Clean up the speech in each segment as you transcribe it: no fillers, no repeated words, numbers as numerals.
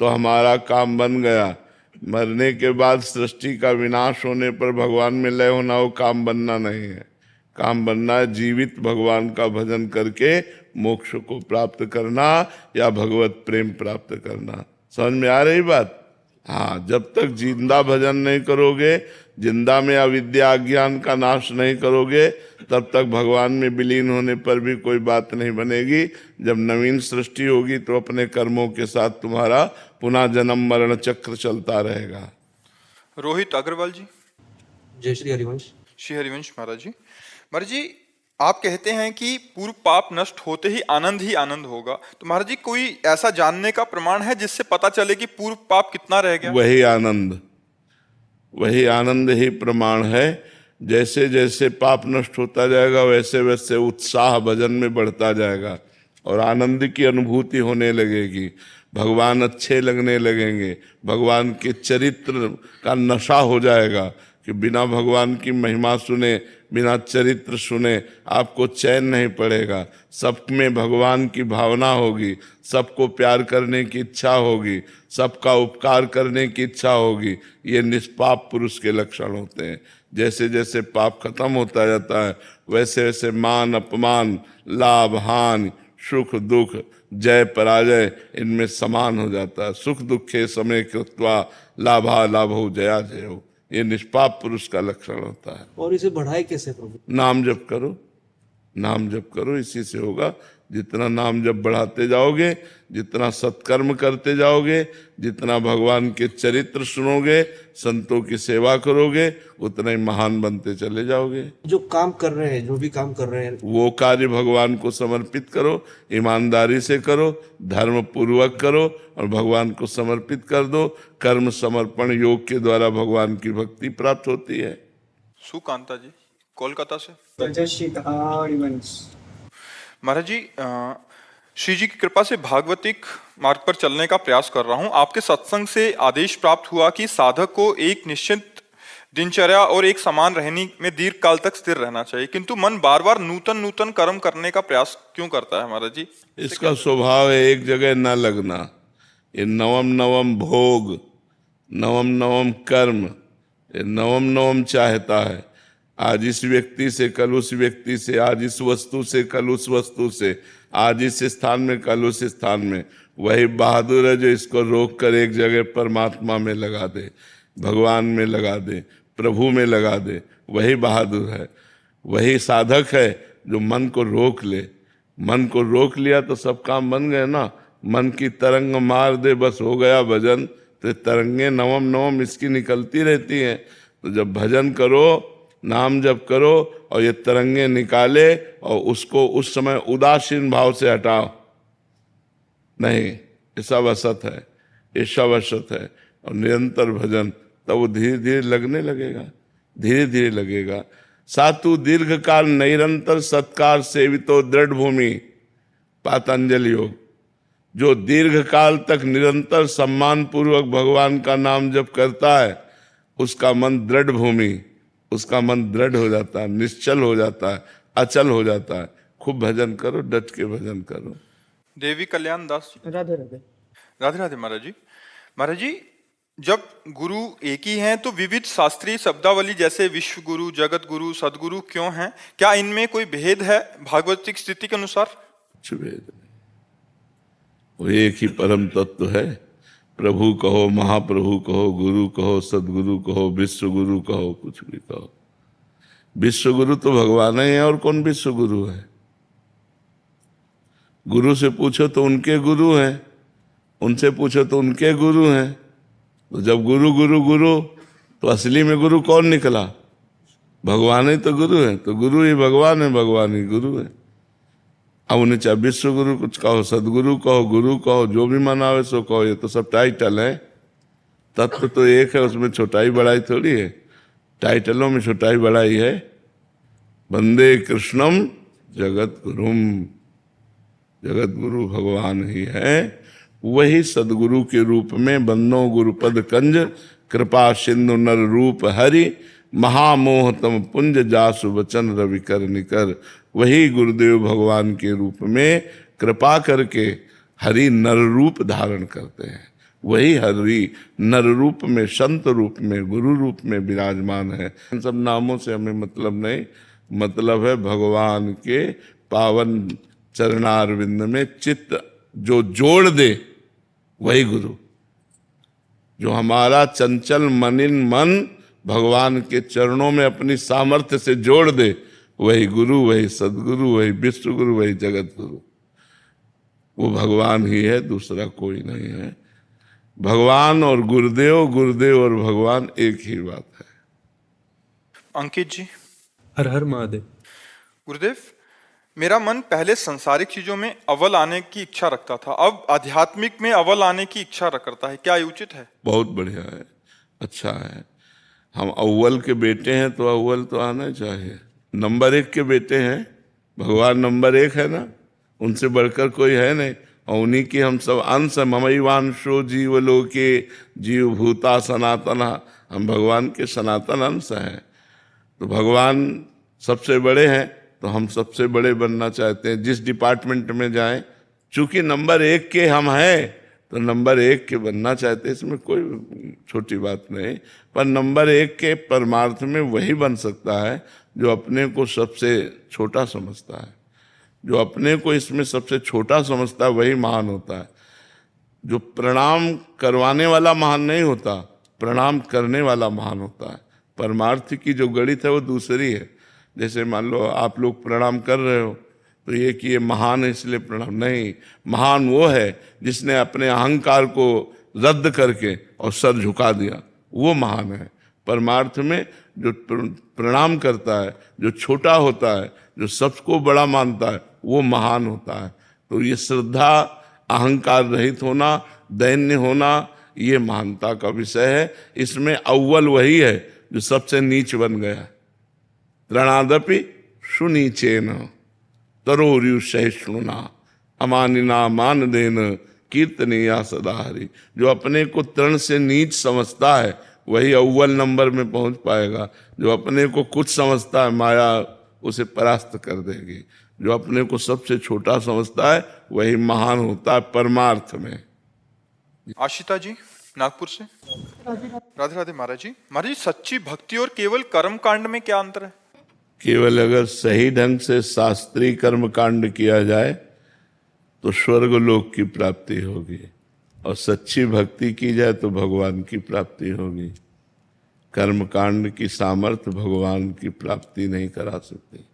तो हमारा काम बन गया। मरने के बाद सृष्टि का विनाश होने पर भगवान में लय होना, वो काम बनना नहीं है। काम बनना है जीवित भगवान का भजन करके मोक्ष को प्राप्त करना या भगवत प्रेम प्राप्त करना। समझ में आ रही बात? हाँ, जब तक जिंदा भजन नहीं करोगे, जिंदा में अविद्या अज्ञान का नाश नहीं करोगे, तब तक भगवान में विलीन होने पर भी कोई बात नहीं बनेगी। जब नवीन सृष्टि होगी तो अपने कर्मों के साथ तुम्हारा पुनः जन्म मरण चक्र चलता रहेगा। रोहित अग्रवाल जी। जय श्री हरिवंश। श्री हरिवंश महाराज जी। महाराज जी, आप कहते हैं कि पूर्व पाप नष्ट होते ही आनंद होगा, तो महाराज जी कोई ऐसा जानने का प्रमाण है जिससे पता चले कि पूर्व पाप कितना रह गया? वही आनंद ही प्रमाण है। जैसे जैसे पाप नष्ट होता जाएगा वैसे वैसे उत्साह भजन में बढ़ता जाएगा और आनंद की अनुभूति होने लगेगी। भगवान अच्छे लगने लगेंगे, भगवान के चरित्र का नशा हो जाएगा कि बिना भगवान की महिमा सुने, बिना चरित्र सुने आपको चैन नहीं पड़ेगा। सब में भगवान की भावना होगी, सबको प्यार करने की इच्छा होगी, सबका उपकार करने की इच्छा होगी। ये निष्पाप पुरुष के लक्षण होते हैं। जैसे जैसे पाप खत्म होता जाता है वैसे वैसे मान अपमान, लाभ हानि, सुख दुख, जय पराजय इनमें समान हो जाता है। सुख दुखे समय कृत्वा लाभा लाभो जया जयो, ये निष्पाप पुरुष का लक्षण होता है। और इसे बढ़ाए कैसे प्रभु? नाम जप करो, नाम जप करो, इसी से होगा। जितना नाम जप बढ़ाते जाओगे, जितना सत्कर्म करते जाओगे, जितना भगवान के चरित्र सुनोगे, संतों की सेवा करोगे, उतना ही महान बनते चले जाओगे। जो काम कर रहे हैं, जो भी काम कर रहे हैं, वो कार्य भगवान को समर्पित करो, ईमानदारी से करो, धर्म पूर्वक करो और भगवान को समर्पित कर दो। कर्म समर्पण योग के द्वारा भगवान की भक्ति प्राप्त होती है। सुकांता जी कोलकाता से। महाराज जी, श्री जी की कृपा से भागवतिक मार्ग पर चलने का प्रयास कर रहा हूं। आपके सत्संग से आदेश प्राप्त हुआ कि साधक को एक निश्चित दिनचर्या और एक समान रहनी में दीर्घ काल तक स्थिर रहना चाहिए, किंतु मन बार बार नूतन कर्म करने का प्रयास क्यों करता है महाराज जी? इसका स्वभाव है एक जगह न लगना। ये नवम भोग, नवम कर्म, ये नवम चाहता है। आज इस व्यक्ति से कल उस व्यक्ति से, आज इस वस्तु से कल उस वस्तु से, आज इस स्थान में कल उस स्थान में। वही बहादुर है जो इसको रोक कर एक जगह परमात्मा में लगा दे, भगवान में लगा दे, प्रभु में लगा दे। वही बहादुर है। वही साधक है जो मन को रोक ले। मन को रोक लिया तो सब काम बन गए ना। मन की तरंग मार दे, बस हो गया भजन। तो तरंगे नवम इसकी निकलती रहती हैं। तो जब भजन करो, नाम जप करो और ये तरंगे निकाले और उसको उस समय उदासीन भाव से हटाओ। नहीं, ये सब असत है, ये सब असत है। और निरंतर भजन, तब वो धीरे धीरे लगने लगेगा, धीरे धीरे लगेगा। सातु दीर्घ काल निरंतर सत्कार सेवितो दृढ़ भूमि, पातंजलि योग। जो दीर्घ काल तक निरंतर सम्मान पूर्वक भगवान का नाम जप करता है, उसका मन दृढ़ भूमि, उसका मन दृढ़ हो जाता है, निश्चल हो जाता है, अचल हो जाता है। खूब भजन करो, डट के भजन करो। देवी कल्याण दास जी। राधे राधे। राधे राधे महाराज जी। महाराज जी, जब गुरु एक ही हैं तो विविध शास्त्रीय शब्दावली जैसे विश्व गुरु, जगत गुरु, सदगुरु क्यों हैं? क्या इनमें कोई भेद है भागवतिक स्थिति के अनुसार? कुछ भेद नहीं, वो एक ही परम तत्व है। प्रभु कहो, महाप्रभु कहो, गुरु कहो, सदगुरु कहो, विश्व गुरु कहो, कुछ भी कहो। विश्व गुरु तो भगवान ही है, और कौन विश्व गुरु है? गुरु से पूछो तो उनके गुरु हैं, उनसे पूछो तो उनके गुरु हैं। तो जब गुरु गुरु गुरु, तो असली में गुरु कौन निकला? भगवान ही तो गुरु है। तो गुरु ही भगवान है, भगवान ही गुरु है। अब उन्हें चाहे विश्व गुरु कुछ कहो, सदगुरु कहो, गुरु कहो, जो भी मनावे सो कहो, ये तो सब टाइटल है। तत्व तो एक है, उसमें छोटाई बड़ाई थोड़ी है। टाइटलों में छोटाई बड़ाई है। वंदे कृष्णम जगत गुरुम, जगत गुरु भगवान ही है। वही सदगुरु के रूप में बंदो गुरुपद कंज, कृपा सिंधु नर रूप हरि, महामोहतम पुंज जासु वचन रवि कर निकर। वही गुरुदेव भगवान के रूप में कृपा करके हरि नर रूप धारण करते हैं। वही हरि नर रूप में, संत रूप में, गुरु रूप में विराजमान है। इन सब नामों से हमें मतलब नहीं, मतलब है भगवान के पावन चरणारविंद में चित्त जो जोड़ दे वही गुरु। जो हमारा चंचल मनिन मन भगवान के चरणों में अपनी सामर्थ्य से जोड़ दे वही गुरु, वही सदगुरु, वही विश्व गुरु, वही जगत गुरु। वो भगवान ही है, दूसरा कोई नहीं है। भगवान और गुरुदेव, गुरुदेव और भगवान एक ही बात है। अंकित जी। हर हर महादेव। गुरुदेव, मेरा मन पहले संसारिक चीजों में अव्वल आने की इच्छा रखता था, अब आध्यात्मिक में अव्वल आने की इच्छा करता है, क्या ये उचित है? बहुत बढ़िया है, अच्छा है। हम अव्वल के बेटे हैं तो अव्वल तो आना चाहिए। नंबर 1 के बेटे हैं, भगवान नंबर 1 है ना, उनसे बढ़कर कोई है नहीं। और उन्हीं की हम सब अंश है। ममैवांशो जीवलोके जीव भूता सनातना, हम भगवान के सनातन अंश हैं। तो भगवान सबसे बड़े हैं तो हम सबसे बड़े बनना चाहते हैं जिस डिपार्टमेंट में जाएं। चूंकि नंबर 1 के हम हैं तो नंबर 1 के बनना चाहते हैं, इसमें कोई छोटी बात नहीं। पर नंबर 1 के परमार्थ में वही बन सकता है जो अपने को सबसे छोटा समझता है। जो अपने को इसमें सबसे छोटा समझता है वही महान होता है। जो प्रणाम करवाने वाला महान नहीं होता, प्रणाम करने वाला महान होता है। परमार्थ की जो गणित है वो दूसरी है। जैसे मान लो आप लोग प्रणाम कर रहे हो तो ये कि ये महान है इसलिए प्रणाम नहीं, महान वो है जिसने अपने अहंकार को रद्द करके और सर झुका दिया, वो महान है। परमार्थ में जो प्रणाम करता है, जो छोटा होता है, जो सबको बड़ा मानता है, वो महान होता है। तो ये श्रद्धा, अहंकार रहित होना, दैन्य होना, ये महानता का विषय है। इसमें अव्वल वही है जो सबसे नीच बन गया। त्रणादपि सुनीचेन तरोरु सहिष्णुना अमानिना मान देन कीर्तनीया सदा हरि। जो अपने को तृण से नीच समझता है वही अव्वल नंबर में पहुंच पाएगा। जो अपने को कुछ समझता है माया उसे परास्त कर देगी। जो अपने को सबसे छोटा समझता है वही महान होता है परमार्थ में। आशिता जी नागपुर से। राधे राधे महाराज जी। महाराज जी, सच्ची भक्ति और केवल कर्म कांड में क्या अंतर है? केवल अगर सही ढंग से शास्त्रीय कर्म कांड किया जाए तो स्वर्ग लोक की प्राप्ति होगी, और सच्ची भक्ति की जाए तो भगवान की प्राप्ति होगी। कर्म कांड की सामर्थ्य भगवान की प्राप्ति नहीं करा सकती।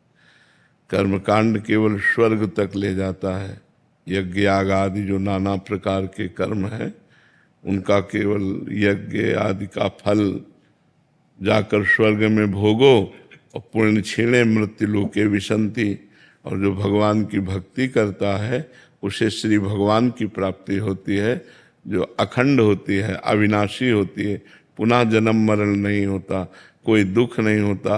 कर्म कांड केवल स्वर्ग तक ले जाता है। यज्ञ याग आदि जो नाना प्रकार के कर्म हैं उनका केवल यज्ञ आदि का फल जाकर स्वर्ग में भोगो और पुण्य क्षीणे मृत्यु लोके विशंति। और जो भगवान की भक्ति करता है उसे श्री भगवान की प्राप्ति होती है, जो अखंड होती है, अविनाशी होती है, पुनः जन्म मरण नहीं होता, कोई दुख नहीं होता,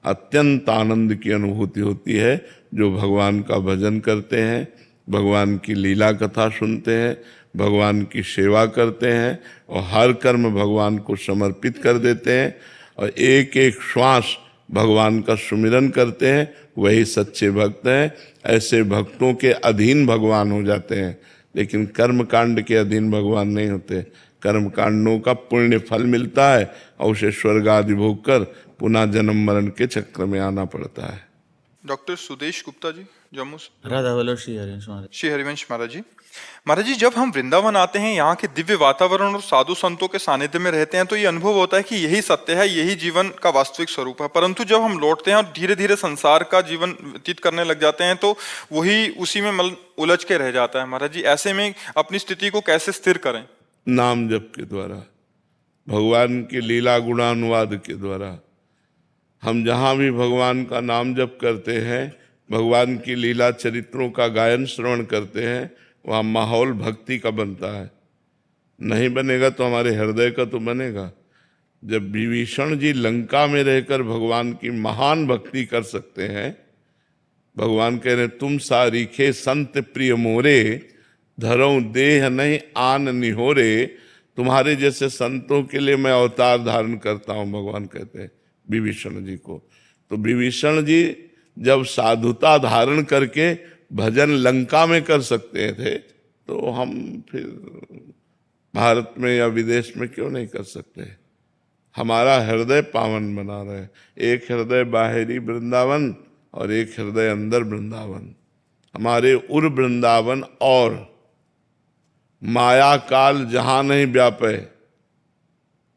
अत्यंत आनंद की अनुभूति होती है। जो भगवान का भजन करते हैं, भगवान की लीला कथा सुनते हैं, भगवान की सेवा करते हैं और हर कर्म भगवान को समर्पित कर देते हैं और एक एक श्वास भगवान का सुमिरन करते हैं, वही सच्चे भक्त हैं। ऐसे भक्तों के अधीन भगवान हो जाते हैं, लेकिन कर्म कांड के अधीन भगवान नहीं होते। कर्म कांडों का पुण्य फल मिलता है और उसे स्वर्ग आदि भोग कर पुनः जन्म मरण के चक्र में आना पड़ता है। डॉक्टर सुदेश गुप्ता जी जम्मू से। राधा वल्लभ श्री हरिवंश महाराज। श्री हरिवंश महाराज जी। महाराज जी, जब हम वृंदावन आते हैं, यहाँ के दिव्य वातावरण और साधु संतों के सानिध्य में रहते हैं तो ये अनुभव होता है कि यही सत्य है, यही जीवन का वास्तविक स्वरूप है। परंतु जब हम लौटते हैं और धीरे धीरे संसार का जीवन व्यतीत करने लग जाते हैं तो वही उसी में उलझ के रह जाता है। महाराज जी, ऐसे में अपनी स्थिति को कैसे स्थिर करें? नाम जप के द्वारा, भगवान की लीला गुणानुवाद के द्वारा। हम जहाँ भी भगवान का नाम जप करते हैं, भगवान की लीला चरित्रों का गायन श्रवण करते हैं, वहाँ माहौल भक्ति का बनता है। नहीं बनेगा तो हमारे हृदय का तो बनेगा। जब विभीषण जी लंका में रहकर भगवान की महान भक्ति कर सकते हैं, भगवान कह रहे तुम सारीखे संत प्रिय मोरे, धरऊं देह नहीं आन निहोरे। तुम्हारे जैसे संतों के लिए मैं अवतार धारण करता हूँ, भगवान कहते हैं विभीषण जी को। तो विभीषण जी जब साधुता धारण करके भजन लंका में कर सकते थे तो हम फिर भारत में या विदेश में क्यों नहीं कर सकते? हमारा हृदय पावन बना रहे। एक हृदय बाहरी वृंदावन और एक हृदय अंदर वृंदावन। हमारे उर वृंदावन और माया काल जहां नहीं व्यापे,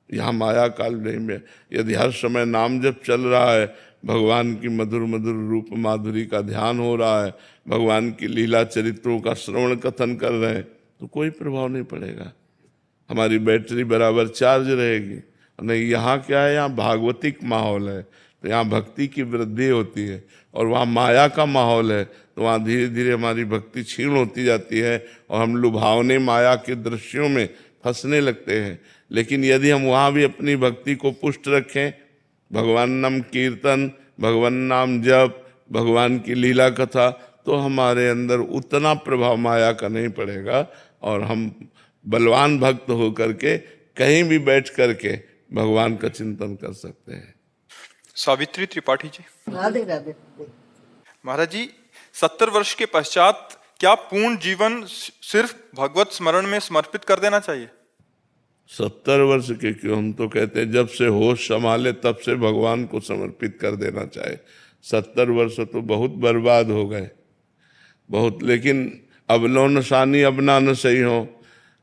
यहाँ माया काल नहीं में, यदि हर समय नाम जप चल रहा है, भगवान की मधुर मधुर रूप माधुरी का ध्यान हो रहा है, भगवान की लीला चरित्रों का श्रवण कथन कर रहे हैं, तो कोई प्रभाव नहीं पड़ेगा। हमारी बैटरी बराबर चार्ज रहेगी। नहीं, यहाँ क्या है, यहाँ भागवतिक माहौल है, तो यहाँ भक्ति की वृद्धि होती है। और वहाँ माया का माहौल है, तो वहाँ धीरे धीरे हमारी भक्ति क्षीण होती जाती है और हम लुभावने माया के दृश्यों में फंसने लगते हैं। लेकिन यदि हम वहाँ भी अपनी भक्ति को पुष्ट रखें, भगवान नाम कीर्तन, भगवान नाम जप, भगवान की लीला कथा, तो हमारे अंदर उतना प्रभाव माया का नहीं पड़ेगा और हम बलवान भक्त होकर के कहीं भी बैठ करके भगवान का चिंतन कर सकते हैं। सावित्री त्रिपाठी जी। राधे राधे। महाराज जी, 70 वर्ष के पश्चात क्या पूर्ण जीवन सिर्फ भगवत स्मरण में समर्पित कर देना चाहिए? 70 वर्ष के क्यों, हम तो कहते हैं जब से होश संभाले तब से भगवान को समर्पित कर देना चाहिए। 70 वर्ष तो बहुत बर्बाद हो गए, बहुत। लेकिन अब लो नशानी अब ना न सही हो,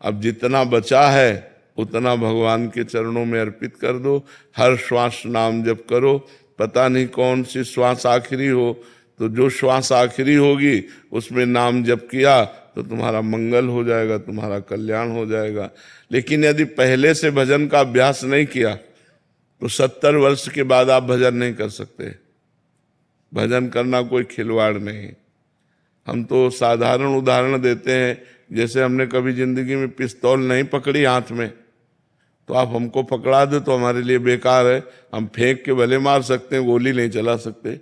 अब जितना बचा है उतना भगवान के चरणों में अर्पित कर दो। हर श्वास नाम जप करो, पता नहीं कौन सी श्वास आखिरी हो, तो जो श्वास आखिरी होगी उसमें नाम जप किया तो तुम्हारा मंगल हो जाएगा, तुम्हारा कल्याण हो जाएगा। लेकिन यदि पहले से भजन का अभ्यास नहीं किया तो 70 वर्ष के बाद आप भजन नहीं कर सकते। भजन करना कोई खिलवाड़ नहीं। हम तो साधारण उदाहरण देते हैं, जैसे हमने कभी जिंदगी में पिस्तौल नहीं पकड़ी हाथ में, तो आप हमको पकड़ा दो तो हमारे लिए बेकार है। हम फेंक के भले मार सकते हैं, गोली नहीं चला सकते,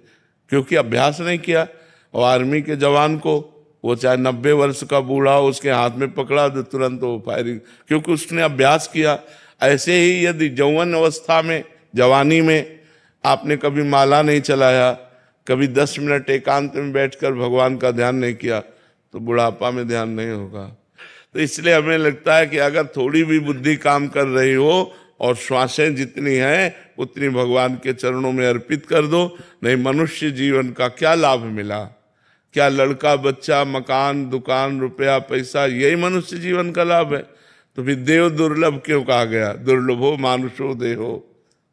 क्योंकि अभ्यास नहीं किया। और आर्मी के जवान को, वो चाहे 90 वर्ष का बूढ़ा हो, उसके हाथ में पकड़ा दो तुरंत वो फायरिंग, क्योंकि उसने अभ्यास किया। ऐसे ही यदि यौवन अवस्था में, जवानी में आपने कभी माला नहीं चलाया, कभी 10 मिनट एकांत में बैठकर भगवान का ध्यान नहीं किया, तो बुढ़ापा में ध्यान नहीं होगा। तो इसलिए हमें लगता है कि अगर थोड़ी भी बुद्धि काम कर रही हो और श्वासें जितनी हैं उतनी भगवान के चरणों में अर्पित कर दो। नहीं, मनुष्य जीवन का क्या लाभ मिला? क्या लड़का बच्चा, मकान, दुकान, रुपया, पैसा, यही मनुष्य जीवन का लाभ है? तो फिर देव दुर्लभ क्यों कहा गया? दुर्लभो मानुषो देहो,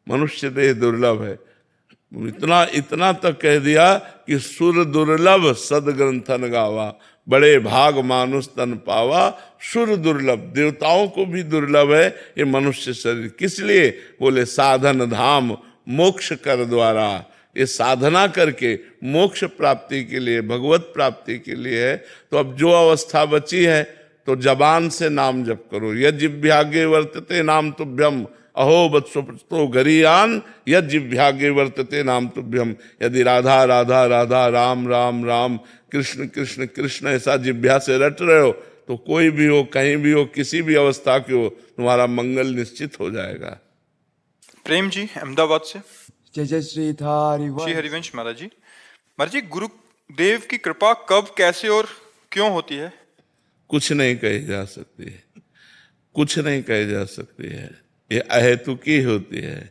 मनुष्य देह दुर्लभ है। इतना तक कह दिया कि सुर दुर्लभ सदग्रंथन गावा, बड़े भाग मानुष तन पावा, सुर दुर्लभ, देवताओं को भी दुर्लभ है ये मनुष्य शरीर। किस लिए? बोले साधन धाम मोक्ष कर द्वारा। ये साधना करके मोक्ष प्राप्ति के लिए, भगवत प्राप्ति के लिए है। तो अब जो अवस्था बची है तो जबान से नाम जप करो। यज्जिह्वागे वर्तते नाम तुभ्यम, अहो वत्सो गरीयान यज्जिह्वागे वर्तते नाम तुभ्यम। यदि राधा राधा राधा, राम राम राम, कृष्ण कृष्ण कृष्ण ऐसा जिह्वा से रट रहे हो तो कोई भी हो, कहीं भी हो, किसी भी अवस्था के हो, तुम्हारा मंगल निश्चित हो जाएगा। प्रेम जी अहमदाबाद से। जय जय श्री हरिवंश। श्री हरिवंश महाराज जी। महाराज जी, गुरुदेव की कृपा कब, कैसे और क्यों होती है? कुछ नहीं कही जा सकती है, कुछ नहीं कही जा सकती है। ये अहेतुकी होती है,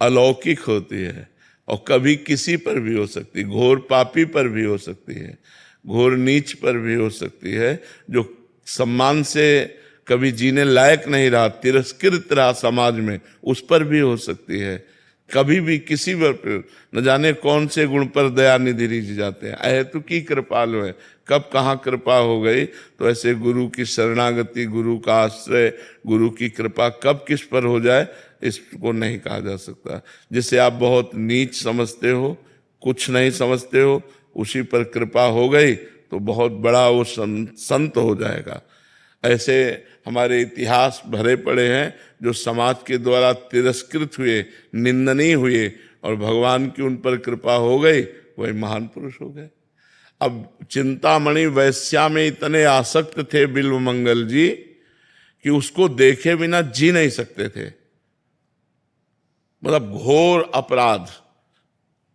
अलौकिक होती है, और कभी किसी पर भी हो सकती है। घोर पापी पर भी हो सकती है, घोर नीच पर भी हो सकती है, जो सम्मान से कभी जीने लायक नहीं रहा, तिरस्कृत रहा समाज में, उस पर भी हो सकती है। कभी भी किसी पर न जाने कौन से गुण पर दया निधि रिझ जाते हैं। अहेतुकी कृपालु है, कब कहाँ कृपा हो गई। तो ऐसे गुरु की शरणागति, गुरु का आश्रय, गुरु की कृपा कब किस पर हो जाए इसको नहीं कहा जा सकता। जिसे आप बहुत नीच समझते हो, कुछ नहीं समझते हो, उसी पर कृपा हो गई तो बहुत बड़ा वो संत हो जाएगा। ऐसे हमारे इतिहास भरे पड़े हैं जो समाज के द्वारा तिरस्कृत हुए, निंदनीय हुए, और भगवान की उन पर कृपा हो गई, वही महान पुरुष हो गए। अब चिंतामणि वैश्या में इतने आसक्त थे बिल्व मंगल जी कि उसको देखे बिना जी नहीं सकते थे। मतलब घोर अपराध।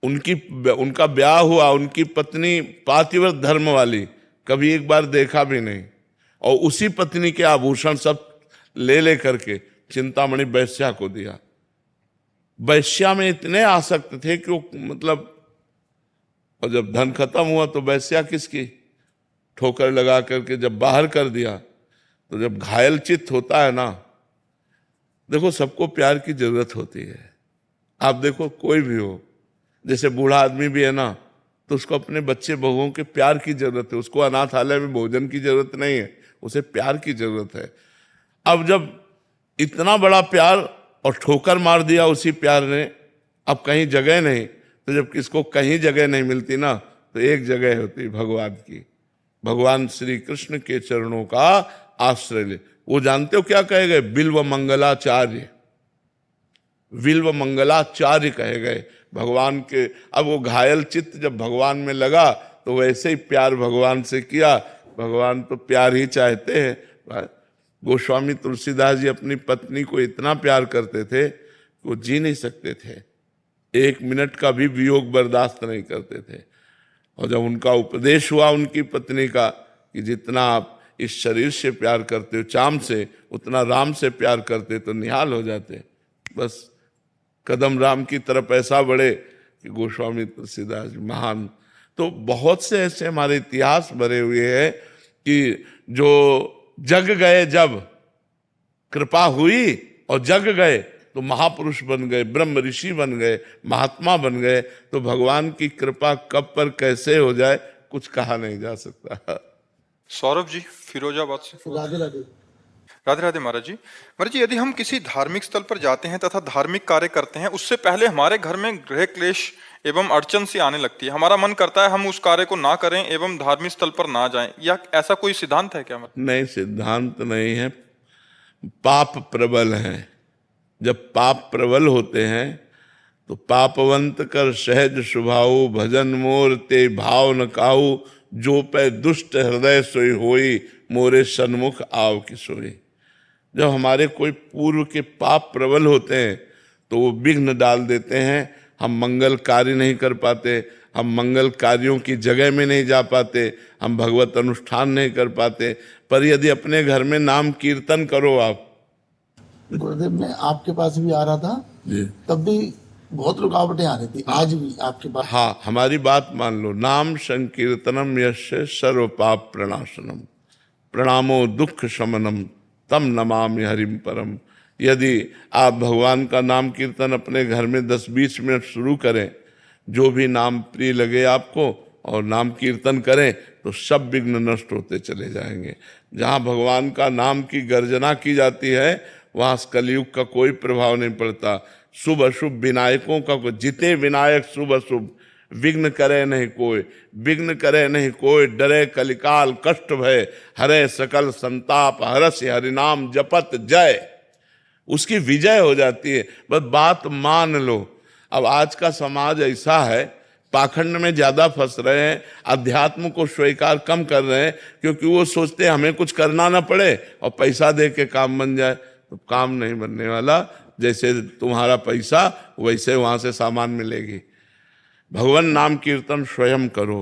उनका ब्याह हुआ, उनकी पत्नी पातिव्रत धर्म वाली, कभी एक बार देखा भी नहीं, और उसी पत्नी के आभूषण सब ले करके चिंतामणि वैश्या को दिया। वैश्या में इतने आसक्त थे कि वो मतलब, और जब धन खत्म हुआ तो वैश्या किसकी, ठोकर लगा करके जब बाहर कर दिया, तो जब घायल चित्त होता है ना, देखो सबको प्यार की जरूरत होती है। आप देखो कोई भी हो, जैसे बूढ़ा आदमी भी है ना, तो उसको अपने बच्चे बहुओं के प्यार की जरूरत है, उसको अनाथालय में भोजन की जरूरत नहीं है, उसे प्यार की जरूरत है। अब जब इतना बड़ा प्यार और ठोकर मार दिया उसी प्यार ने, अब कहीं जगह नहीं, तो जब किसको कहीं जगह नहीं मिलती ना, तो एक जगह होती भगवान की। भगवान श्री कृष्ण के चरणों का आश्रय ले। वो जानते हो क्या कहे गए, बिल्व मंगलाचार्य, बिल्व मंगलाचार्य कहे गए भगवान के। अब वो घायल चित्त जब भगवान में लगा, तो वैसे ही प्यार भगवान से किया। भगवान तो प्यार ही चाहते हैं। गोस्वामी तुलसीदास जी अपनी पत्नी को इतना प्यार करते थे कि वो जी नहीं सकते थे, 1 मिनट का भी वियोग बर्दाश्त नहीं करते थे। और जब उनका उपदेश हुआ उनकी पत्नी का कि जितना आप इस शरीर से प्यार करते हो, चाम से, उतना राम से प्यार करते, तो निहाल हो जाते। बस कदम राम की तरफ ऐसा बढ़े कि गोस्वामी तुलसीदास महान। तो बहुत से ऐसे हमारे इतिहास भरे हुए हैं कि जो जग गए, जब कृपा हुई और जग गए तो महापुरुष बन गए, ब्रह्म ऋषि बन गए, महात्मा बन गए। तो भगवान की कृपा कब पर कैसे हो जाए कुछ कहा नहीं जा सकता। सौरभ जी फिरोजाबाद से। राधे राधे। राधे राधे महाराज जी। महाराज जी, यदि हम किसी धार्मिक स्थल पर जाते हैं तथा धार्मिक कार्य करते हैं, उससे पहले हमारे घर में गृह क्लेश एवं अड़चन सी आने लगती है, हमारा मन करता है हम उस कार्य को ना करें एवं धार्मिक स्थल पर ना जाएं, या ऐसा कोई सिद्धांत है क्या? नहीं, सिद्धांत नहीं है, पाप प्रबल हैं। जब पाप प्रबल होते हैं तो पापवंत कर सहज स्वभाव, भजन मोर ते भाव न काऊ, जो पे दुष्ट हृदय सोई होई, मोरे सन्मुख आव की सोई। जब हमारे कोई पूर्व के पाप प्रबल होते हैं तो वो विघ्न डाल देते हैं, हम मंगल कार्य नहीं कर पाते, हम मंगल कार्यों की जगह में नहीं जा पाते, हम भगवत अनुष्ठान नहीं कर पाते। पर यदि अपने घर में नाम कीर्तन करो आप। गुरुदेव, मैं आपके पास भी आ रहा था जी, तब भी बहुत रुकावटें आ रही थी, आज भी आपके पास। हाँ, हमारी बात मान लो। नाम संकीर्तनम यस्य सर्व पाप प्रणाशनम, प्रणामो दुख शमनम, तम नमामि हरिम परम। यदि आप भगवान का नाम कीर्तन अपने घर में 10-20 मिनट शुरू करें, जो भी नाम प्रिय लगे आपको, और नाम कीर्तन करें, तो सब विघ्न नष्ट होते चले जाएंगे। जहाँ भगवान का नाम की गर्जना की जाती है वहाँ कलयुग का कोई प्रभाव नहीं पड़ता। शुभ अशुभ विनायकों का, जिते विनायक शुभ अशुभ, विघ्न करे नहीं कोई, विघ्न करे नहीं कोई, डरे कलिकाल कष्ट भय, हरे सकल संताप, हरस हरिनाम जपत जय। उसकी विजय हो जाती है। बस बात मान लो। अब आज का समाज ऐसा है, पाखंड में ज्यादा फंस रहे हैं, अध्यात्म को स्वीकार कम कर रहे हैं, क्योंकि वो सोचते हैं हमें कुछ करना ना पड़े और पैसा दे के काम बन जाए। तो काम नहीं बनने वाला। जैसे तुम्हारा पैसा वैसे वहां से सामान मिलेगी। भगवान नाम कीर्तन स्वयं करो,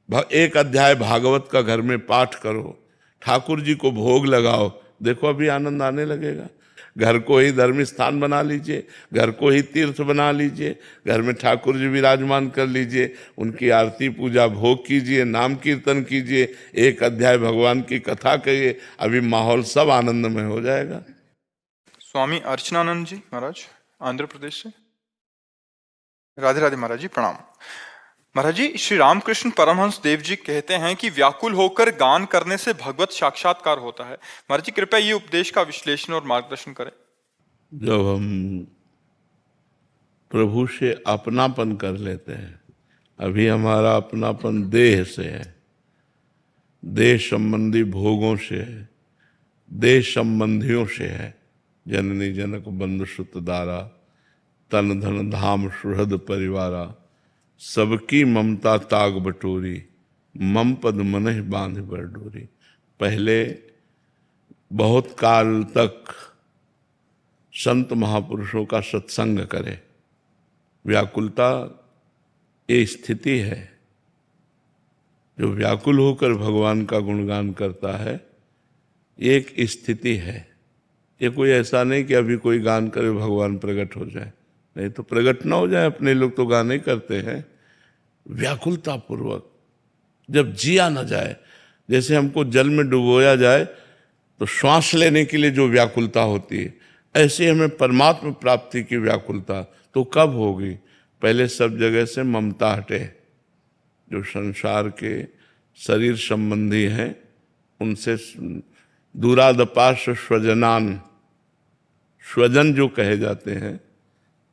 1 अध्याय भागवत का घर में पाठ करो, ठाकुर जी को भोग लगाओ, देखो अभी आनंद आने लगेगा। घर को ही धर्म स्थान बना लीजिए, घर को ही तीर्थ बना लीजिए, घर में ठाकुर जी विराजमान कर लीजिए, उनकी आरती पूजा भोग कीजिए, नाम कीर्तन कीजिए, 1 अध्याय भगवान की कथा कहिए, अभी माहौल सब आनंदमय हो जाएगा। स्वामी अर्चनानंद जी महाराज, आंध्र प्रदेश से। राधे राधे महाराज जी, प्रणाम। महाराज जी, श्री रामकृष्ण परमहंस देव जी कहते हैं कि व्याकुल होकर गान करने से भगवत साक्षात्कार होता है। महाराज जी, कृपया ये उपदेश का विश्लेषण और मार्गदर्शन करें। जब हम प्रभु से अपनापन कर लेते हैं, अभी हमारा अपनापन देह से है, देह संबंधी भोगों से है, देह संबंधियों से है, जननी जनक बंधु सुत दारा, तन धन धाम सुहृद परिवारा, सबकी ममता ताग बटोरी, मम पद मनहि बांध बर डोरी। पहले बहुत काल तक संत महापुरुषों का सत्संग करें। व्याकुलता ये स्थिति है, जो व्याकुल होकर भगवान का गुणगान करता है, एक स्थिति है। ये कोई ऐसा नहीं कि अभी कोई गान करे भगवान प्रकट हो जाए, नहीं तो प्रकट ना हो जाए, अपने लोग तो गाने ही करते हैं। व्याकुलता पूर्वक जब जिया न जाए, जैसे हमको जल में डुबोया जाए तो श्वास लेने के लिए जो व्याकुलता होती है, ऐसे हमें परमात्मा प्राप्ति की व्याकुलता तो कब होगी? पहले सब जगह से ममता हटे, जो संसार के शरीर संबंधी हैं उनसे दूरादपाश स्वजनान, स्वजन जो कहे जाते हैं,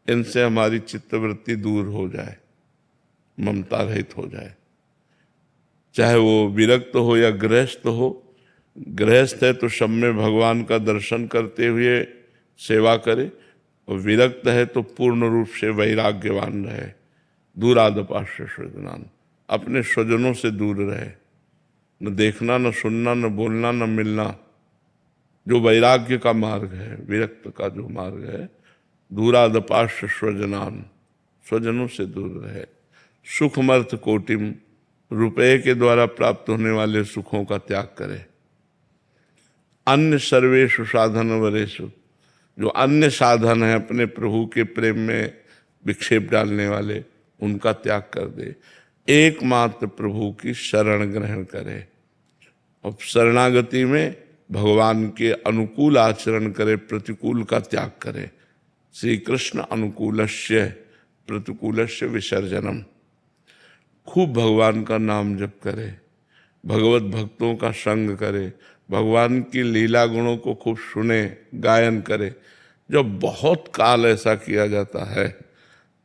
इनसे हमारी चित्तवृत्ति दूर हो जाए, ममता रहित हो जाए। चाहे वो विरक्त हो या गृहस्थ हो। गृहस्थ है तो सब में भगवान का दर्शन करते हुए सेवा करे, और विरक्त है तो पूर्ण रूप से वैराग्यवान रहे। दूरादपाश्य स्वजनान, अपने स्वजनों से दूर रहे, न देखना, न सुनना, न बोलना, न मिलना। जो वैराग्य का मार्ग है, विरक्त का जो मार्ग है, दूरादपाश्य स्वजनान, स्वजनों से दूर रहे। सुखमर्थ कोटिम, रुपये के द्वारा प्राप्त होने वाले सुखों का त्याग करे। अन्य सर्वेषु साधन वरेषु, जो अन्य साधन है अपने प्रभु के प्रेम में विक्षेप डालने वाले, उनका त्याग कर दे। एकमात्र प्रभु की शरण ग्रहण करे, और शरणागति में भगवान के अनुकूल आचरण करे, प्रतिकूल का त्याग करे। श्री कृष्ण अनुकूलस्य प्रतिकूलस्य विसर्जनम। खूब भगवान का नाम जप करे, भगवत भक्तों का संग करे, भगवान की लीला गुणों को खूब सुने, गायन करे। जब बहुत काल ऐसा किया जाता है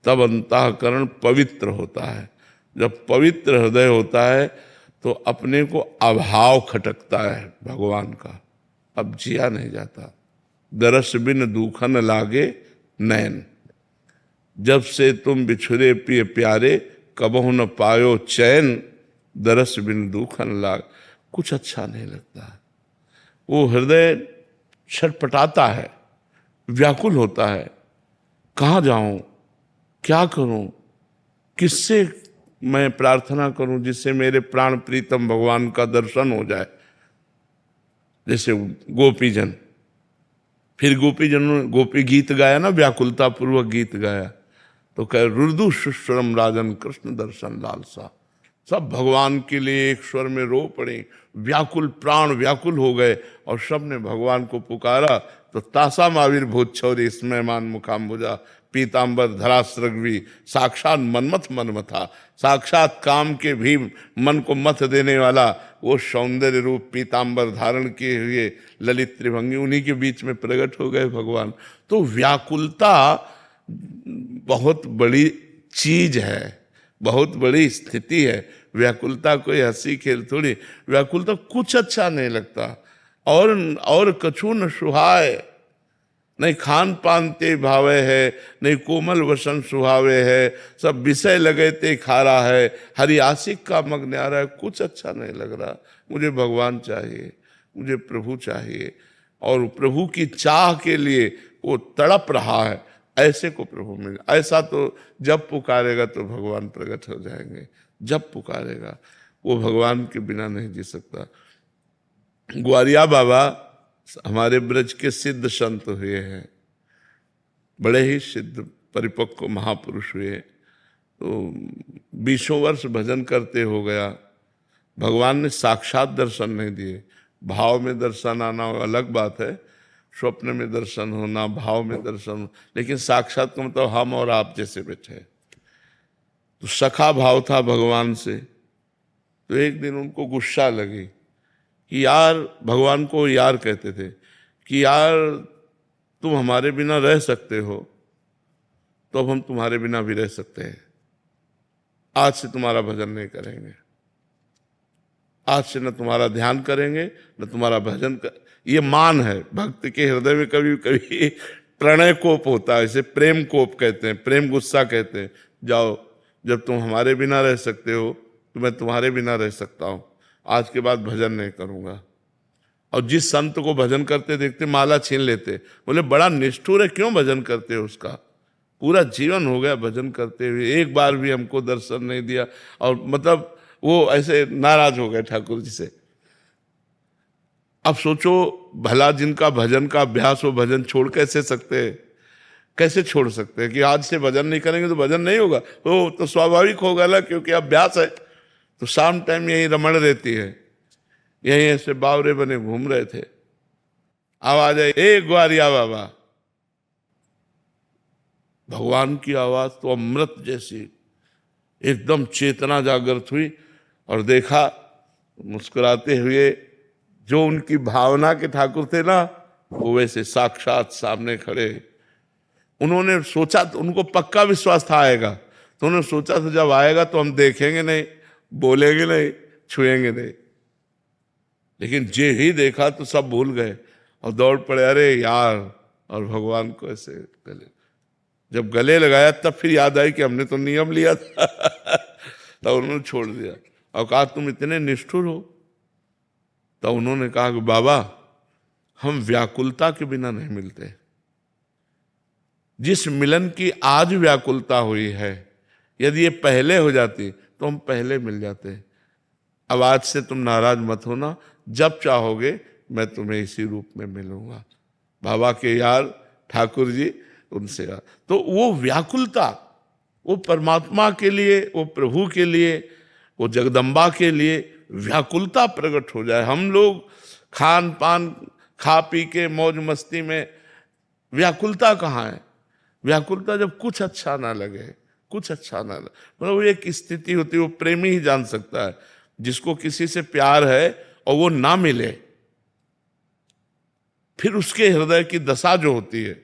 तब अंतःकरण पवित्र होता है। जब पवित्र हृदय होता है तो अपने को अभाव खटकता है भगवान का, अब जिया नहीं जाता। दरस बिन दूखन लागे नैन, जब से तुम बिछुरे प्रिय प्यारे, कबहु न पायो चैन, दरस बिन दूखन लाग। कुछ अच्छा नहीं लगता, वो हृदय छटपटाता है, व्याकुल होता है। कहाँ जाऊं, क्या करूं, किससे मैं प्रार्थना करूं जिससे मेरे प्राण प्रीतम भगवान का दर्शन हो जाए। जैसे गोपीजन, फिर गोपीजनों गोपी गीत गाया ना, व्याकुलता पूर्वक गीत गाया, तो कह रुदु सुश्रम राजन कृष्ण दर्शन लालसा। सब भगवान के लिए एक स्वर में रो पड़े, व्याकुल, प्राण व्याकुल हो गए, और सब ने भगवान को पुकारा। तो तासा माविर भूत इसमें मान मुखाम्बुजा, पीताम्बर धराश्रग्वी, साक्षात मनमथ मनमथा, साक्षात काम के भी मन को मथ देने वाला वो सौंदर्य रूप पीताम्बर धारण किए हुए ललित त्रिभंगी, उन्हीं के बीच में प्रकट हो गए भगवान। तो व्याकुलता बहुत बड़ी चीज है, बहुत बड़ी स्थिति है। व्याकुलता कोई हंसी खेल थोड़ी, व्याकुलता कुछ अच्छा नहीं लगता। और कछु न सुहाए, नहीं खान पान ते भावे है, नहीं कोमल वसन सुहावे है, सब विषय लगे ते खारा है, हरि आशिक का मग न्यारा है। कुछ अच्छा नहीं लग रहा, मुझे भगवान चाहिए, मुझे प्रभु चाहिए, और प्रभु की चाह के लिए वो तड़प रहा है। ऐसे को प्रभु मिले, ऐसा तो जब पुकारेगा तो भगवान प्रकट हो जाएंगे। जब पुकारेगा, वो भगवान के बिना नहीं जी सकता। ग्वारिया बाबा हमारे ब्रज के सिद्ध संत हुए हैं, बड़े ही सिद्ध परिपक्व महापुरुष हुए। तो 20 वर्ष भजन करते हो गया, भगवान ने साक्षात दर्शन नहीं दिए। भाव में दर्शन आना अलग बात है, स्वप्न में दर्शन होना, भाव में दर्शन, लेकिन साक्षात का मतलब हम और आप जैसे बैठे। तो सखा भाव था भगवान से। तो एक दिन उनको गुस्सा लगी कि यार, भगवान को यार कहते थे, कि यार तुम हमारे बिना रह सकते हो तो अब हम तुम्हारे बिना भी रह सकते हैं। आज से तुम्हारा भजन नहीं करेंगे, आज से न तुम्हारा ध्यान करेंगे न तुम्हारा भजन ये मान है। भक्त के हृदय में कभी कभी प्रणय कोप होता है, इसे प्रेम कोप कहते हैं, प्रेम गुस्सा कहते हैं। जाओ, जब तुम हमारे बिना रह सकते हो तो मैं तुम्हारे बिना रह सकता हूँ, आज के बाद भजन नहीं करूँगा। और जिस संत को भजन करते देखते माला छीन लेते, बोले बड़ा निष्ठुर है, क्यों भजन करते हो? उसका पूरा जीवन हो गया भजन करते हुए, एक बार भी हमको दर्शन नहीं दिया। और मतलब वो ऐसे नाराज हो गए ठाकुर जी से। अब सोचो, भला जिनका भजन का अभ्यास हो, भजन छोड़ कैसे सकते हैं? कैसे छोड़ सकते हैं कि आज से भजन नहीं करेंगे तो भजन नहीं होगा? वो तो स्वाभाविक होगा ना, क्योंकि अभ्यास है। तो शाम टाइम यही रमण रहती है, यही ऐसे बावरे बने घूम रहे थे। आवाज आई, ए ग्वारिया बाबा। भगवान की आवाज तो अमृत जैसी, एकदम चेतना जागृत हुई और देखा मुस्कुराते हुए जो उनकी भावना के ठाकुर थे ना, वो वैसे साक्षात सामने खड़े। उन्होंने सोचा, तो उनको पक्का विश्वास था आएगा, तो उन्होंने सोचा था जब आएगा तो हम देखेंगे नहीं, बोलेंगे नहीं, छुएंगे नहीं। लेकिन जे ही देखा तो सब भूल गए और दौड़ पड़े, अरे यार, और भगवान को ऐसे गले, जब गले लगाया तब फिर याद आई कि हमने तो नियम लिया था। तब उन्होंने छोड़ दिया और कहा तुम इतने निष्ठुर हो। तब उन्होंने कहा कि बाबा, हम व्याकुलता के बिना नहीं मिलते। जिस मिलन की आज व्याकुलता हुई है, यदि ये पहले हो जाती तो हम पहले मिल जाते। अब आज से तुम नाराज मत होना, जब चाहोगे मैं तुम्हें इसी रूप में मिलूंगा। बाबा के यार ठाकुर जी, उनसे यार। तो वो व्याकुलता, वो परमात्मा के लिए, वो प्रभु के लिए, वो जगदम्बा के लिए व्याकुलता प्रकट हो जाए। हम लोग खान पान खा पी के मौज मस्ती में, व्याकुलता कहाँ है? व्याकुलता जब कुछ अच्छा ना लगे, कुछ अच्छा ना लगे, मतलब वो एक स्थिति होती है, वो प्रेमी ही जान सकता है। जिसको किसी से प्यार है और वो ना मिले, फिर उसके हृदय की दशा जो होती है,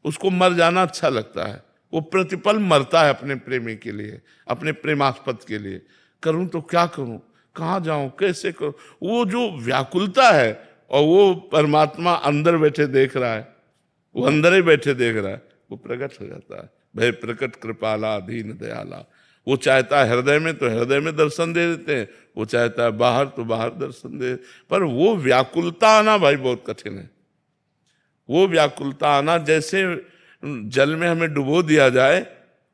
उसको मर जाना अच्छा लगता है। वो प्रतिपल मरता है अपने प्रेमी के लिए, अपने प्रेमास्पद के लिए। करूं तो क्या करूं, कहाँ जाऊं, कैसे करूं? वो जो व्याकुलता है, और वो परमात्मा अंदर बैठे देख रहा है, वो अंदर ही बैठे देख रहा है, वो प्रकट हो जाता है। भय प्रकट कृपाला दीन दयाला। वो चाहता है हृदय में तो हृदय में दर्शन दे देते हैं, वो चाहता है बाहर तो बाहर दर्शन दे। पर वो व्याकुलता आना भाई बहुत कठिन है। वो व्याकुलता आना, जैसे जल में हमें डुबो दिया जाए